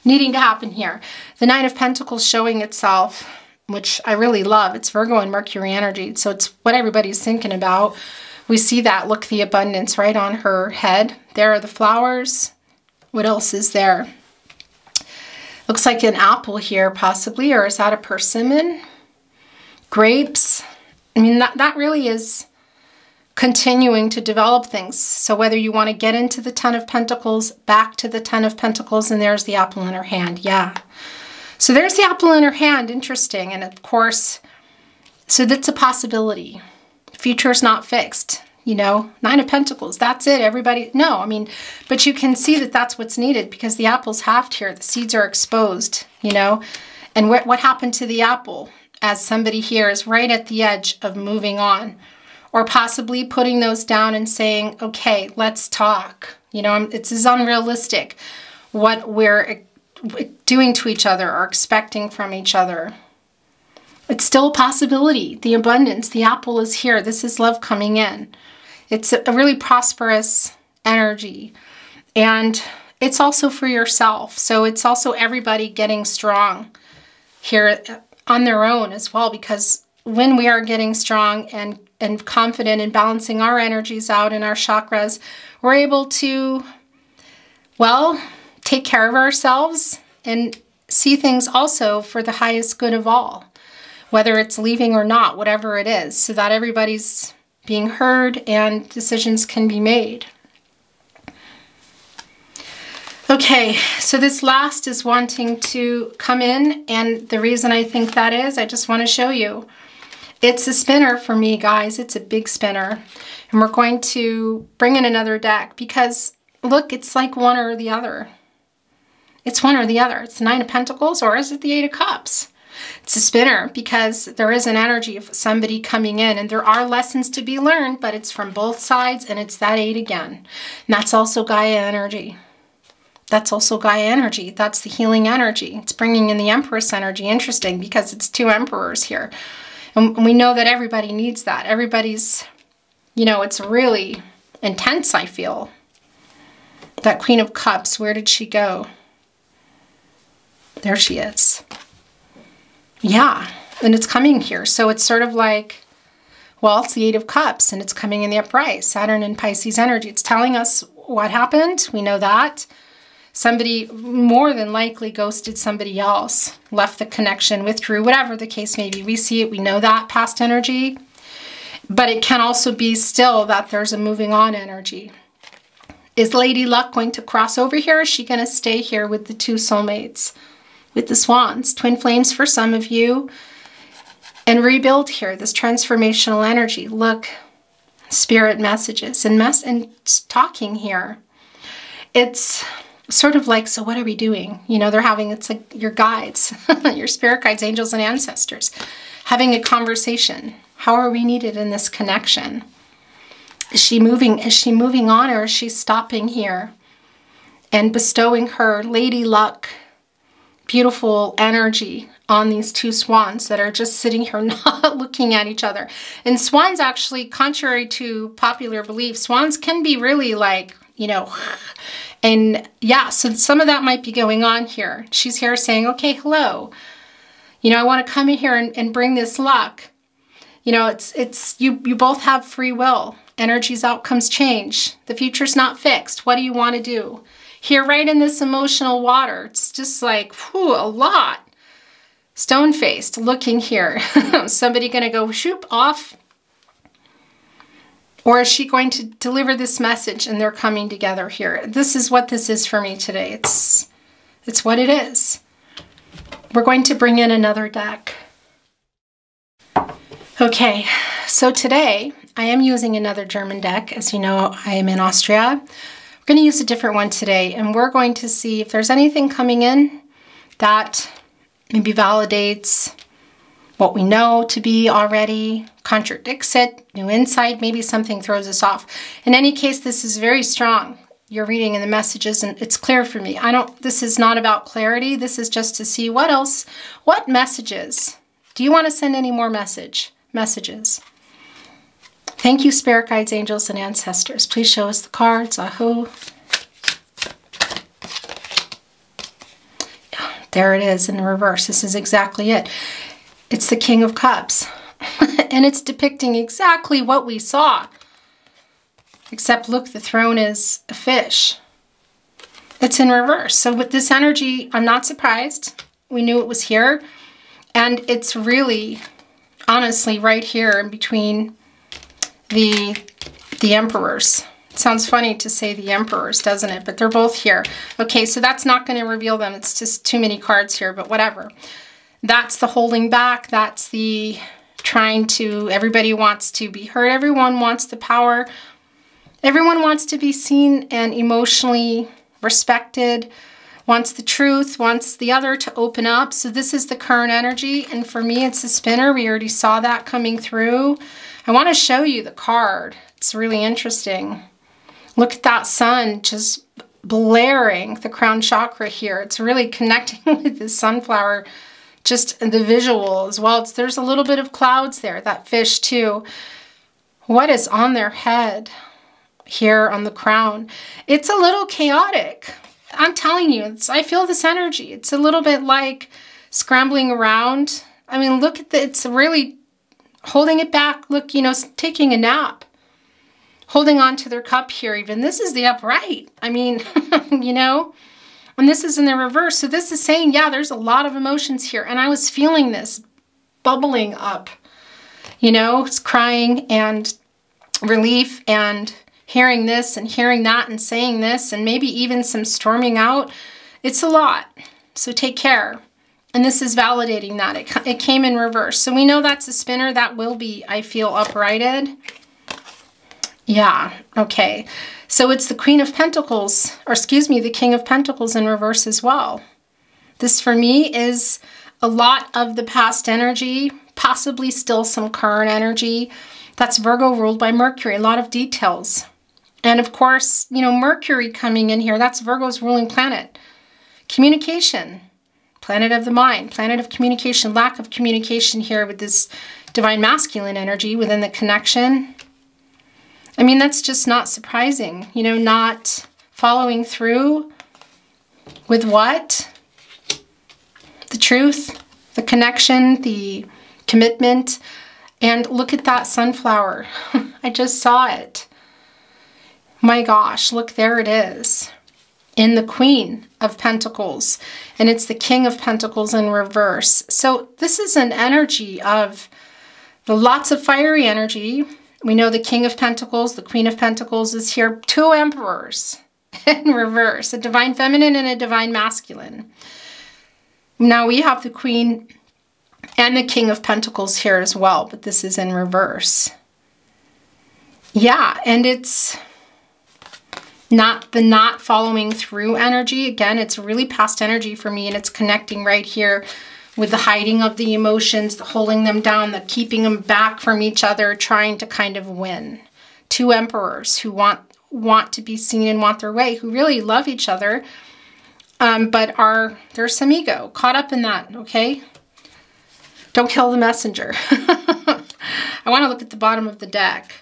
needing to happen here. The Nine of Pentacles showing itself, which I really love. It's Virgo and Mercury energy, so it's what everybody's thinking about. We see that, look, the abundance right on her head. There are the flowers. What else is there? Looks like an apple here, possibly, or is that a persimmon? Grapes. I mean, that really is continuing to develop things. So whether you want to get into the Ten of Pentacles, back to the Ten of Pentacles, and there's the apple in her hand. Yeah. So there's the apple in her hand. Interesting. And of course, so that's a possibility. Future's not fixed. You know, Nine of Pentacles, that's it, everybody. No, I mean, but you can see that that's what's needed, because the apple's halved here. The seeds are exposed, you know. And what happened to the apple? As somebody here is right at the edge of moving on, or possibly putting those down and saying, okay, let's talk. You know, it's as unrealistic what we're doing to each other or expecting from each other. It's still a possibility. The abundance, the apple is here. This is love coming in. It's a really prosperous energy. And it's also for yourself. So it's also everybody getting strong here on their own as well, because when we are getting strong and confident in balancing our energies out in our chakras, we're able to well, take care of ourselves and see things also for the highest good of all, whether it's leaving or not, whatever it is, so that everybody's being heard and decisions can be made. Okay, so this last is wanting to come in, and the reason I think that is, I just want to show you. It's a spinner for me, guys. It's a big spinner. And we're going to bring in another deck because, look, it's like one or the other. It's one or the other. It's the Nine of Pentacles, or is it the Eight of Cups? It's a spinner because there is an energy of somebody coming in, and there are lessons to be learned, but it's from both sides, and it's that 8 again. And that's also Gaia energy. That's also Gaia energy. That's the healing energy. It's bringing in the Empress energy. Interesting, because it's 2 emperors here. And we know that everybody needs that. Everybody's, you know, it's really intense, I feel. That Queen of Cups, where did she go? There she is. Yeah, and it's coming here. So it's sort of like, well, it's the 8 of Cups, and it's coming in the upright. Saturn and Pisces energy. It's telling us what happened. We know that. Somebody more than likely ghosted somebody else, left the connection, withdrew, whatever the case may be. We see it, we know that, past energy. But it can also be still that there's a moving on energy. Is Lady Luck going to cross over here? Or is she going to stay here with the 2 soulmates? With the swans, twin flames for some of you. And rebuild here, this transformational energy. Look, spirit messages and talking here. It's sort of like, so what are we doing? You know, they're having, it's like your guides, your spirit guides, angels and ancestors, having a conversation. How are we needed in this connection? Is she moving on, or is she stopping here and bestowing her Lady Luck, beautiful energy on these 2 swans that are just sitting here not looking at each other? And swans actually, contrary to popular belief, swans can be really like, you know, and yeah, so some of that might be going on here. She's here saying, okay, hello. You know, I want to come in here and bring this luck. You know, it's you both have free will. Energies, outcomes change. The future's not fixed. What do you want to do? Here, right in this emotional water, it's just like, whew, a lot. Stone-faced, looking here. Somebody going to go shoop off? Or is she going to deliver this message and they're coming together here? This is what this is for me today. It's what it is. We're going to bring in another deck. Okay, so today I am using another German deck. As you know, I am in Austria. We're going to use a different one today, and we're going to see if there's anything coming in that maybe validates what we know to be already, contradicts it, new insight, maybe something throws us off. In any case, this is very strong. You're reading in the messages, and it's clear for me. This is not about clarity. This is just to see what else, what messages. Do you want to send any more messages? Thank you, spirit guides, angels, and ancestors. Please show us the cards. Aho. There it is in reverse. This is exactly it. It's the King of Cups. And it's depicting exactly what we saw. Except, look, the throne is a fish. It's in reverse. So with this energy, I'm not surprised. We knew it was here. And it's really, honestly, right here in between the emperors. It sounds funny to say the emperors, doesn't it? But they're both here. Okay, so that's not going to reveal them. It's just too many cards here, but whatever. That's the holding back. That's the trying to, everybody wants to be heard. Everyone wants the power. Everyone wants to be seen and emotionally respected, wants the truth, wants the other to open up. So this is the current energy. And for me, it's a spinner. We already saw that coming through. I want to show you the card. It's really interesting. Look at that sun just blaring the crown chakra here. It's really connecting with the sunflower, just the visual as well. There's a little bit of clouds there, that fish too. What is on their head here on the crown? It's a little chaotic. I'm telling you, I feel this energy. It's a little bit like scrambling around. I mean, look at it's really holding it back. Look, you know, taking a nap. holding on to their cup here even. This is the upright. I mean, you know, and this is in the reverse. So this is saying, yeah, there's a lot of emotions here. And I was feeling this bubbling up, you know, it's crying and relief and hearing this and hearing that and saying this and maybe even some storming out. It's a lot. So take care. And this is validating that. It came in reverse. So we know that's a spinner. That will be, I feel, uprighted. Yeah, okay. So it's the Queen of Pentacles, or excuse me, the King of Pentacles in reverse as well. This for me is a lot of the past energy, possibly still some current energy. That's Virgo ruled by Mercury, a lot of details. And of course, you know, Mercury coming in here, that's Virgo's ruling planet. Communication, planet of the mind, planet of communication, lack of communication here with this divine masculine energy within the connection. I mean, that's just not surprising, you know, not following through with what? The truth, the connection, the commitment. And look at that sunflower. I just saw it. My gosh, look, there it is. In the Queen of Pentacles. And it's the King of Pentacles in reverse. So this is an energy of the lots of fiery energy. We know the King of Pentacles, the Queen of Pentacles is here. 2 emperors in reverse. A divine feminine and a divine masculine. Now we have the Queen and the King of Pentacles here as well. But this is in reverse. Yeah, and it's not the not following through energy. Again, it's really past energy for me, and it's connecting right here with the hiding of the emotions, the holding them down, the keeping them back from each other, trying to kind of win. 2 emperors who want to be seen and want their way, who really love each other, but there's some ego caught up in that, okay? Don't kill the messenger. I want to look at the bottom of the deck.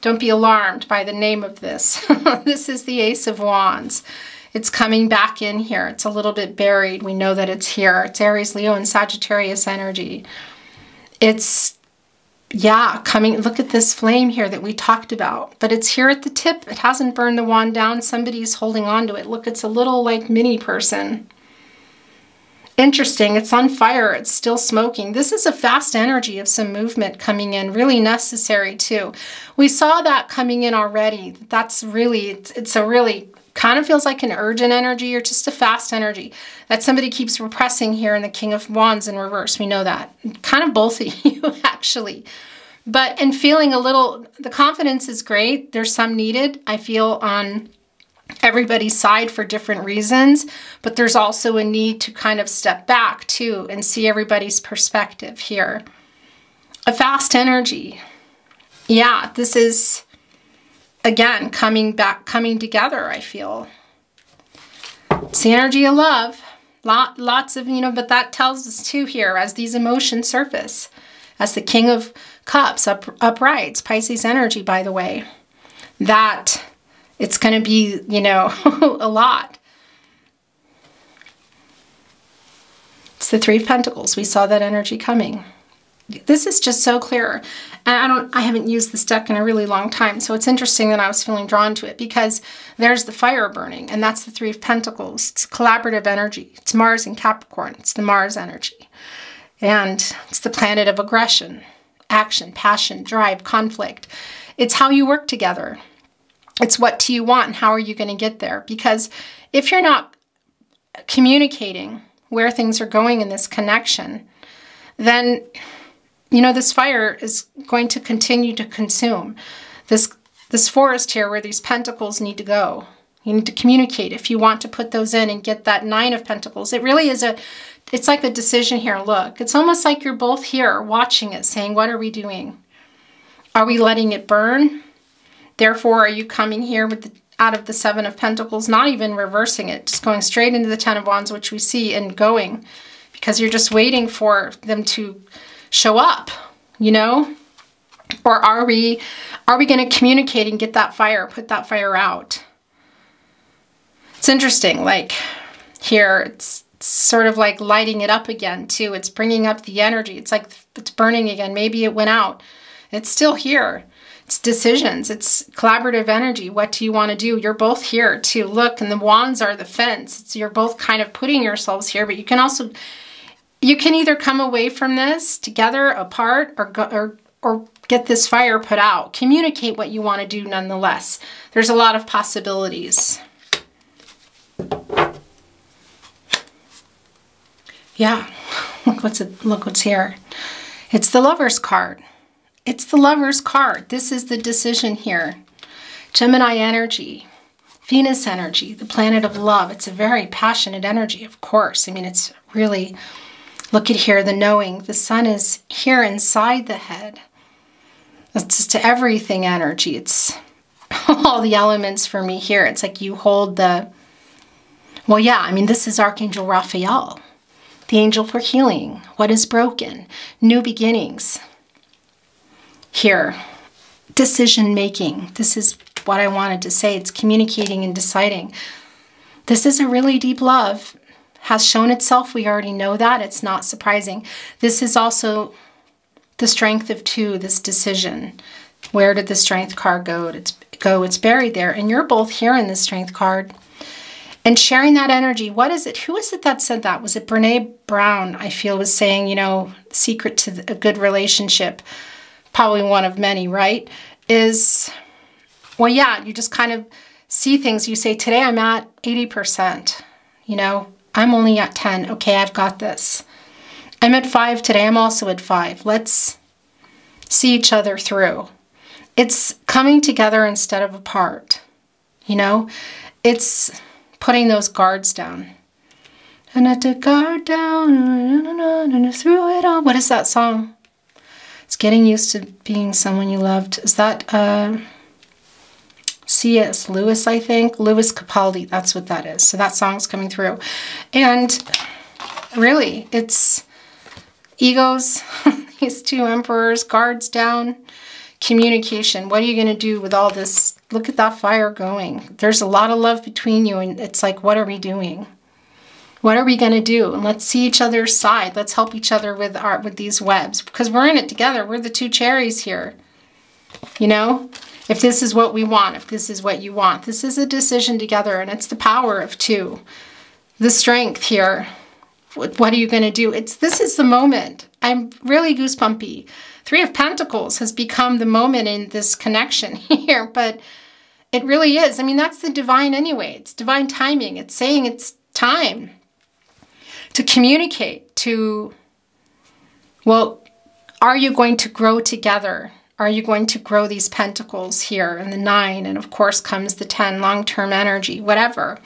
Don't be alarmed by the name of this. This is the Ace of Wands. It's coming back in here. It's a little bit buried. We know that it's here. It's Aries, Leo, and Sagittarius energy. It's, yeah, coming. Look at this flame here that we talked about. But it's here at the tip. It hasn't burned the wand down. Somebody's holding on to it. Look, it's a little like mini person. Interesting. It's on fire. It's still smoking. This is a fast energy of some movement coming in. Really necessary too. We saw that coming in already. That's really, it's a really, kind of feels like an urgent energy or just a fast energy that somebody keeps repressing here in the King of Wands in reverse. We know that. Kind of both of you actually. But in feeling a little, the confidence is great. There's some needed, I feel, on everybody's side for different reasons, but there's also a need to kind of step back too and see everybody's perspective here. A fast energy. Yeah, this is, again, coming back, coming together, I feel. It's the energy of love. Lots of, you know, but that tells us too here as these emotions surface, as the King of Cups uprights, Pisces energy, by the way, that it's going to be, you know, a lot. It's the 3 of Pentacles. We saw that energy coming. This is just so clear. And I haven't used this deck in a really long time. So it's interesting that I was feeling drawn to it because there's the fire burning, and that's the 3 of Pentacles. It's collaborative energy. It's Mars and Capricorn. It's the Mars energy. And it's the planet of aggression, action, passion, drive, conflict. It's how you work together. It's what do you want and how are you going to get there? Because if you're not communicating where things are going in this connection, then, you know, this fire is going to continue to consume. This forest here where these pentacles need to go. You need to communicate if you want to put those in and get that 9 of Pentacles. It really is it's like a decision here. Look, it's almost like you're both here watching it saying, what are we doing? Are we letting it burn? Therefore, are you coming here with out of the 7 of Pentacles, not even reversing it, just going straight into the 10 of Wands, which we see, and going, because you're just waiting for them to show up, you know? Or are we going to communicate and get that fire, put that fire out? It's interesting, like here, it's sort of like lighting it up again too. It's bringing up the energy. It's like it's burning again. Maybe it went out. It's still here. It's decisions. It's collaborative energy. What do you want to do? You're both here to look, and the wands are the fence. You're both kind of putting yourselves here, but you can also, you can either come away from this together, apart, or get this fire put out. Communicate what you want to do nonetheless. There's a lot of possibilities. Yeah, look what's here. It's the Lover's card. It's the Lover's card. This is the decision here. Gemini energy, Venus energy, the planet of love. It's a very passionate energy, of course. I mean, it's really, look at here, the knowing. The sun is here inside the head. It's just everything energy. It's all the elements for me here. It's like you hold the, well, yeah, I mean, this is Archangel Raphael, the angel for healing. What is broken? New beginnings. Here, decision making. This is what I wanted to say. It's communicating and deciding. This is a really deep love. Has shown itself. We already know that. It's not surprising. This is also the strength of two, this decision. Where did the strength card go? It's buried there. And you're both here in the strength card. And sharing that energy. What is it? Who is it that said that? Was it Brene Brown, I feel, was saying, you know, the secret to a good relationship, probably one of many, right? Is, well, yeah, you just kind of see things. You say, today I'm at 80%. You know, I'm only at 10. Okay, I've got this. I'm at 5 today. I'm also at 5. Let's see each other through. It's coming together instead of apart. You know, it's putting those guards down. And I took guard down and I threw it on. What is that song? It's getting used to being someone you loved. Is that C.S. Lewis, I think? Lewis Capaldi, that's what that is. So that song's coming through. And really, it's egos, these two emperors, guards down, communication. What are you going to do with all this? Look at that fire going. There's a lot of love between you, and it's like, what are we doing? What are we going to do? And let's see each other's side. Let's help each other with these webs, because we're in it together. We're the two cherries here. You know, if this is what we want, if this is what you want, this is a decision together, and it's the power of two. The strength here. What are you going to do? This is the moment. I'm really goosebumpy. 3 of Pentacles has become the moment in this connection here, but it really is. I mean, that's the divine anyway. It's divine timing. It's saying it's time to communicate, to, well, are you going to grow together? Are you going to grow these pentacles here, and the 9, and of course comes the 10, long-term energy, whatever.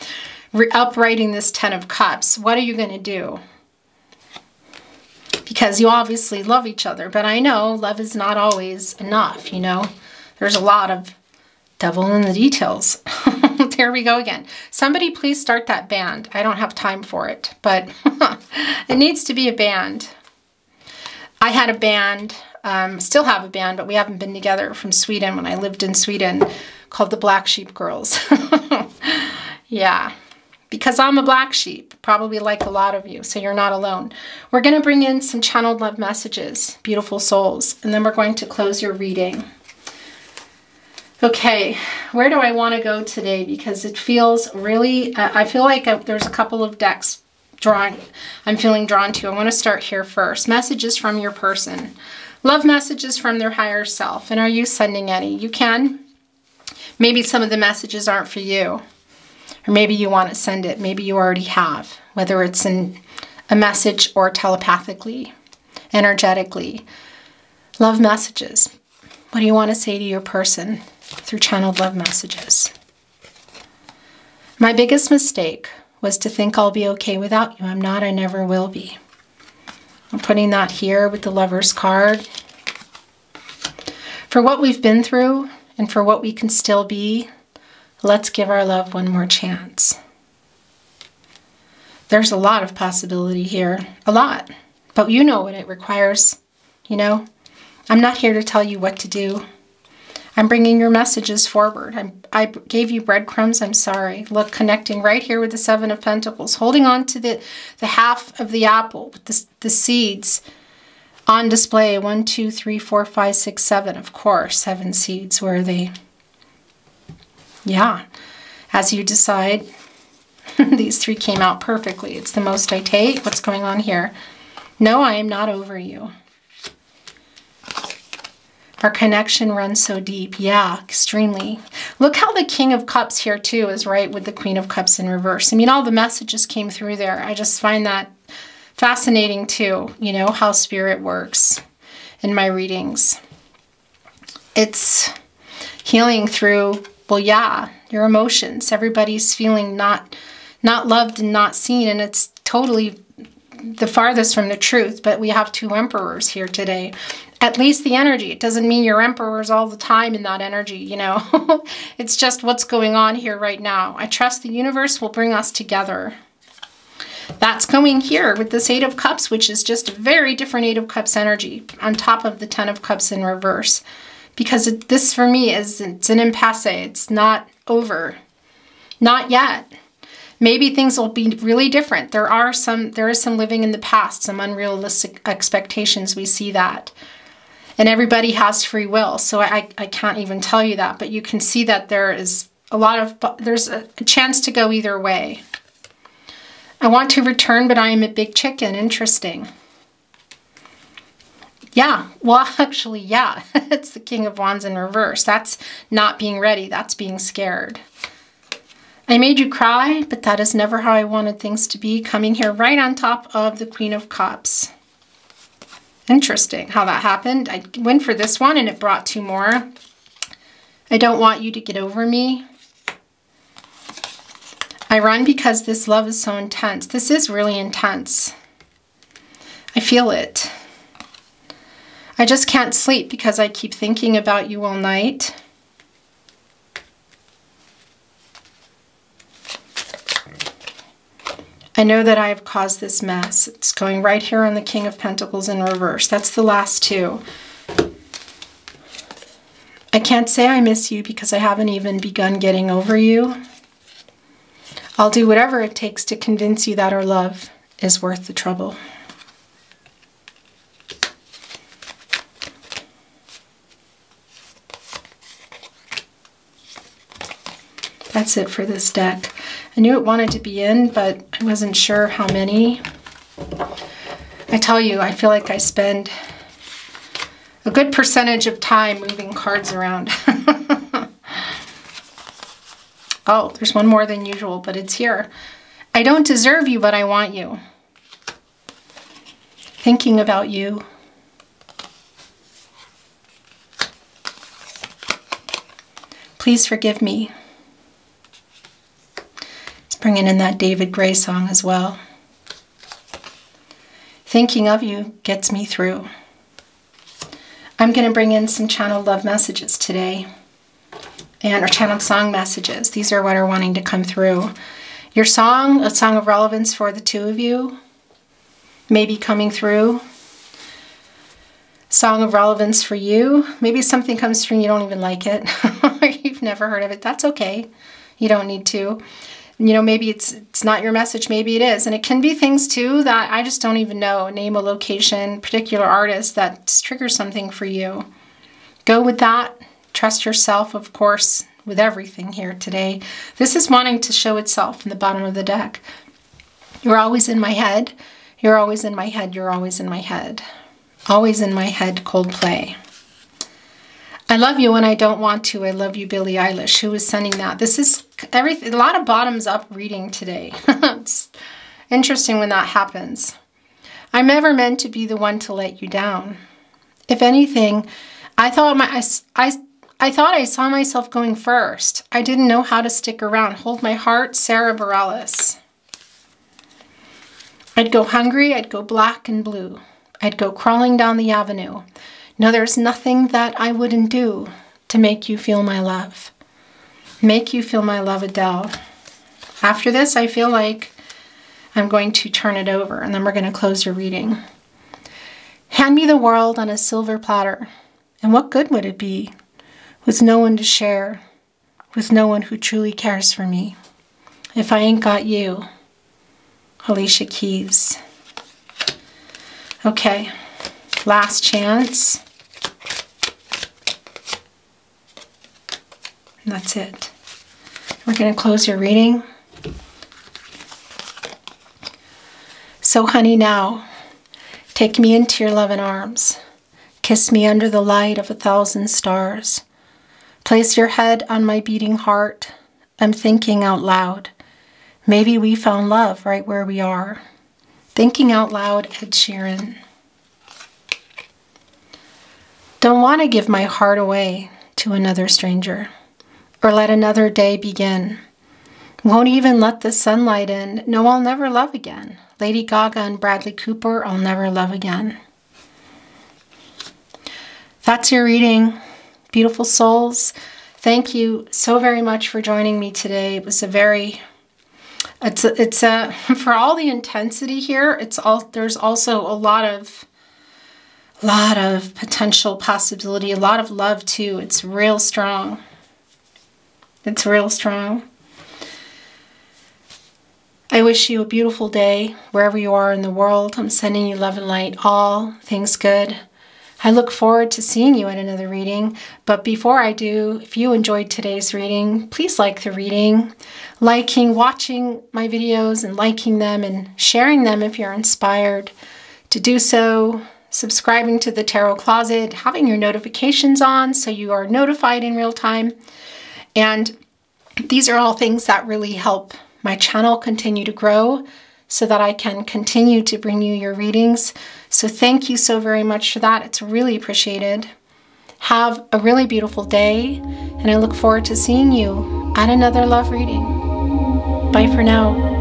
Uprighting this 10 of Cups. What are you going to do? Because you obviously love each other, but I know love is not always enough, you know. There's a lot of devil in the details. There we go again. Somebody please start that band. I don't have time for it, but it needs to be a band. I had a band, still have a band, but we haven't been together, from Sweden when I lived in Sweden, called the Black Sheep Girls. Yeah, because I'm a black sheep, probably like a lot of you, so you're not alone. We're going to bring in some channeled love messages, beautiful souls, and then we're going to close your reading. Okay, where do I want to go today? Because it feels really, I feel like there's a couple of decks I'm feeling drawn to. I want to start here first. Messages from your person. Love messages from their higher self. And are you sending any? You can. Maybe some of the messages aren't for you. Or maybe you want to send it. Maybe you already have. Whether it's in a message or telepathically, energetically. Love messages. What do you want to say to your person through channeled love messages? My biggest mistake was to think I'll be okay without you. I'm not, I never will be. I'm putting that here with the Lover's card. For what we've been through and for what we can still be, let's give our love one more chance. There's a lot of possibility here, a lot. But you know what it requires, you know? I'm not here to tell you what to do. I'm bringing your messages forward. I gave you breadcrumbs. I'm sorry. Look, connecting right here with the 7 of Pentacles. Holding on to the half of the apple with the seeds On display, 1, 2, 3, 4, 5, 6, 7. Of course, 7 seeds. Where are they? Yeah. As you decide, these 3 came out perfectly. It's the most I take. What's going on here? No, I am not over you. Our connection runs so deep. Yeah, extremely. Look how the King of Cups here too is right with the Queen of Cups in reverse. I mean, all the messages came through there. I just find that fascinating too, you know, how spirit works in my readings. It's healing through, well, yeah, your emotions. Everybody's feeling not loved and not seen, and it's totally the farthest from the truth, but we have 2 emperors here today. At least the energy. It doesn't mean you're emperors all the time in that energy, you know. It's just what's going on here right now. I trust the universe will bring us together. That's going here with this 8 of Cups, which is just a very different 8 of Cups energy on top of the 10 of Cups in reverse. Because this for me it's an impasse. It's not over. Not yet. Maybe things will be really different. There is some living in the past, some unrealistic expectations. We see that. And everybody has free will, so I can't even tell you that, but you can see that there's a chance to go either way. I want to return, but I am a big chicken. Interesting. Yeah, well, actually, yeah, it's the King of Wands in reverse. That's not being ready. That's being scared. I made you cry, but that is never how I wanted things to be. Coming here right on top of the Queen of Cups. Interesting how that happened. I went for this one and it brought 2 more. I don't want you to get over me. I run because this love is so intense. This is really intense. I feel it. I just can't sleep because I keep thinking about you all night. I know that I have caused this mess. It's going right here on the King of Pentacles in reverse. That's the last 2. I can't say I miss you because I haven't even begun getting over you. I'll do whatever it takes to convince you that our love is worth the trouble. That's it for this deck. I knew it wanted to be in, but I wasn't sure how many. I tell you, I feel like I spend a good percentage of time moving cards around. Oh, there's one more than usual, but it's here. I don't deserve you, but I want you. Thinking about you. Please forgive me. Bringing in that David Gray song as well. Thinking of you gets me through. I'm going to bring in some channeled love messages today. Or channeled song messages. These are what are wanting to come through. Your song, a song of relevance for the 2 of you, may be coming through. Song of relevance for you. Maybe something comes through and you don't even like it. Or you've never heard of it. That's okay. You don't need to. You know, maybe it's not your message, maybe it is. And it can be things too that I just don't even know. Name a location, particular artist that triggers something for you. Go with that. Trust yourself, of course, with everything here today. This is wanting to show itself in the bottom of the deck. You're always in my head. You're always in my head. You're always in my head. Always in my head, Coldplay. I love you when I don't want to. I love you, Billie Eilish. Who is sending that? This is everything. A lot of bottoms up reading today. It's interesting when that happens. I'm never meant to be the one to let you down. If anything, I thought I saw myself going first. I didn't know how to stick around. Hold my heart, Sarah Bareilles. I'd go hungry. I'd go black and blue. I'd go crawling down the avenue. No, there's nothing that I wouldn't do to make you feel my love. Make you feel my love, Adele. After this, I feel like I'm going to turn it over, and then we're going to close your reading. Hand me the world on a silver platter, and what good would it be with no one to share, with no one who truly cares for me, if I ain't got you? Alicia Keys. Okay. last chance. And that's it. We're going to close your reading. So honey, now, take me into your loving arms. Kiss me under the light of 1,000 stars. Place your head on my beating heart. I'm thinking out loud. Maybe we found love right where we are. Thinking out loud, Ed Sheeran. Don't want to give my heart away to another stranger, or let another day begin. Won't even let the sunlight in. No, I'll never love again. Lady Gaga and Bradley Cooper, I'll never love again. That's your reading, beautiful souls. Thank you so very much for joining me today. It was a very, for all the intensity here, there's also a lot of potential possibility, a lot of love too. It's real strong. It's real strong. I wish you a beautiful day wherever you are in the world. I'm sending you love and light, all things good. I look forward to seeing you in another reading. But before I do, if you enjoyed today's reading, please like the reading. Watching my videos and liking them and sharing them if you're inspired to do so. Subscribing to the Tarot Closet, having your notifications on so you are notified in real time. And these are all things that really help my channel continue to grow so that I can continue to bring you your readings. So thank you so very much for that. It's really appreciated. Have a really beautiful day, and I look forward to seeing you at another love reading. Bye for now.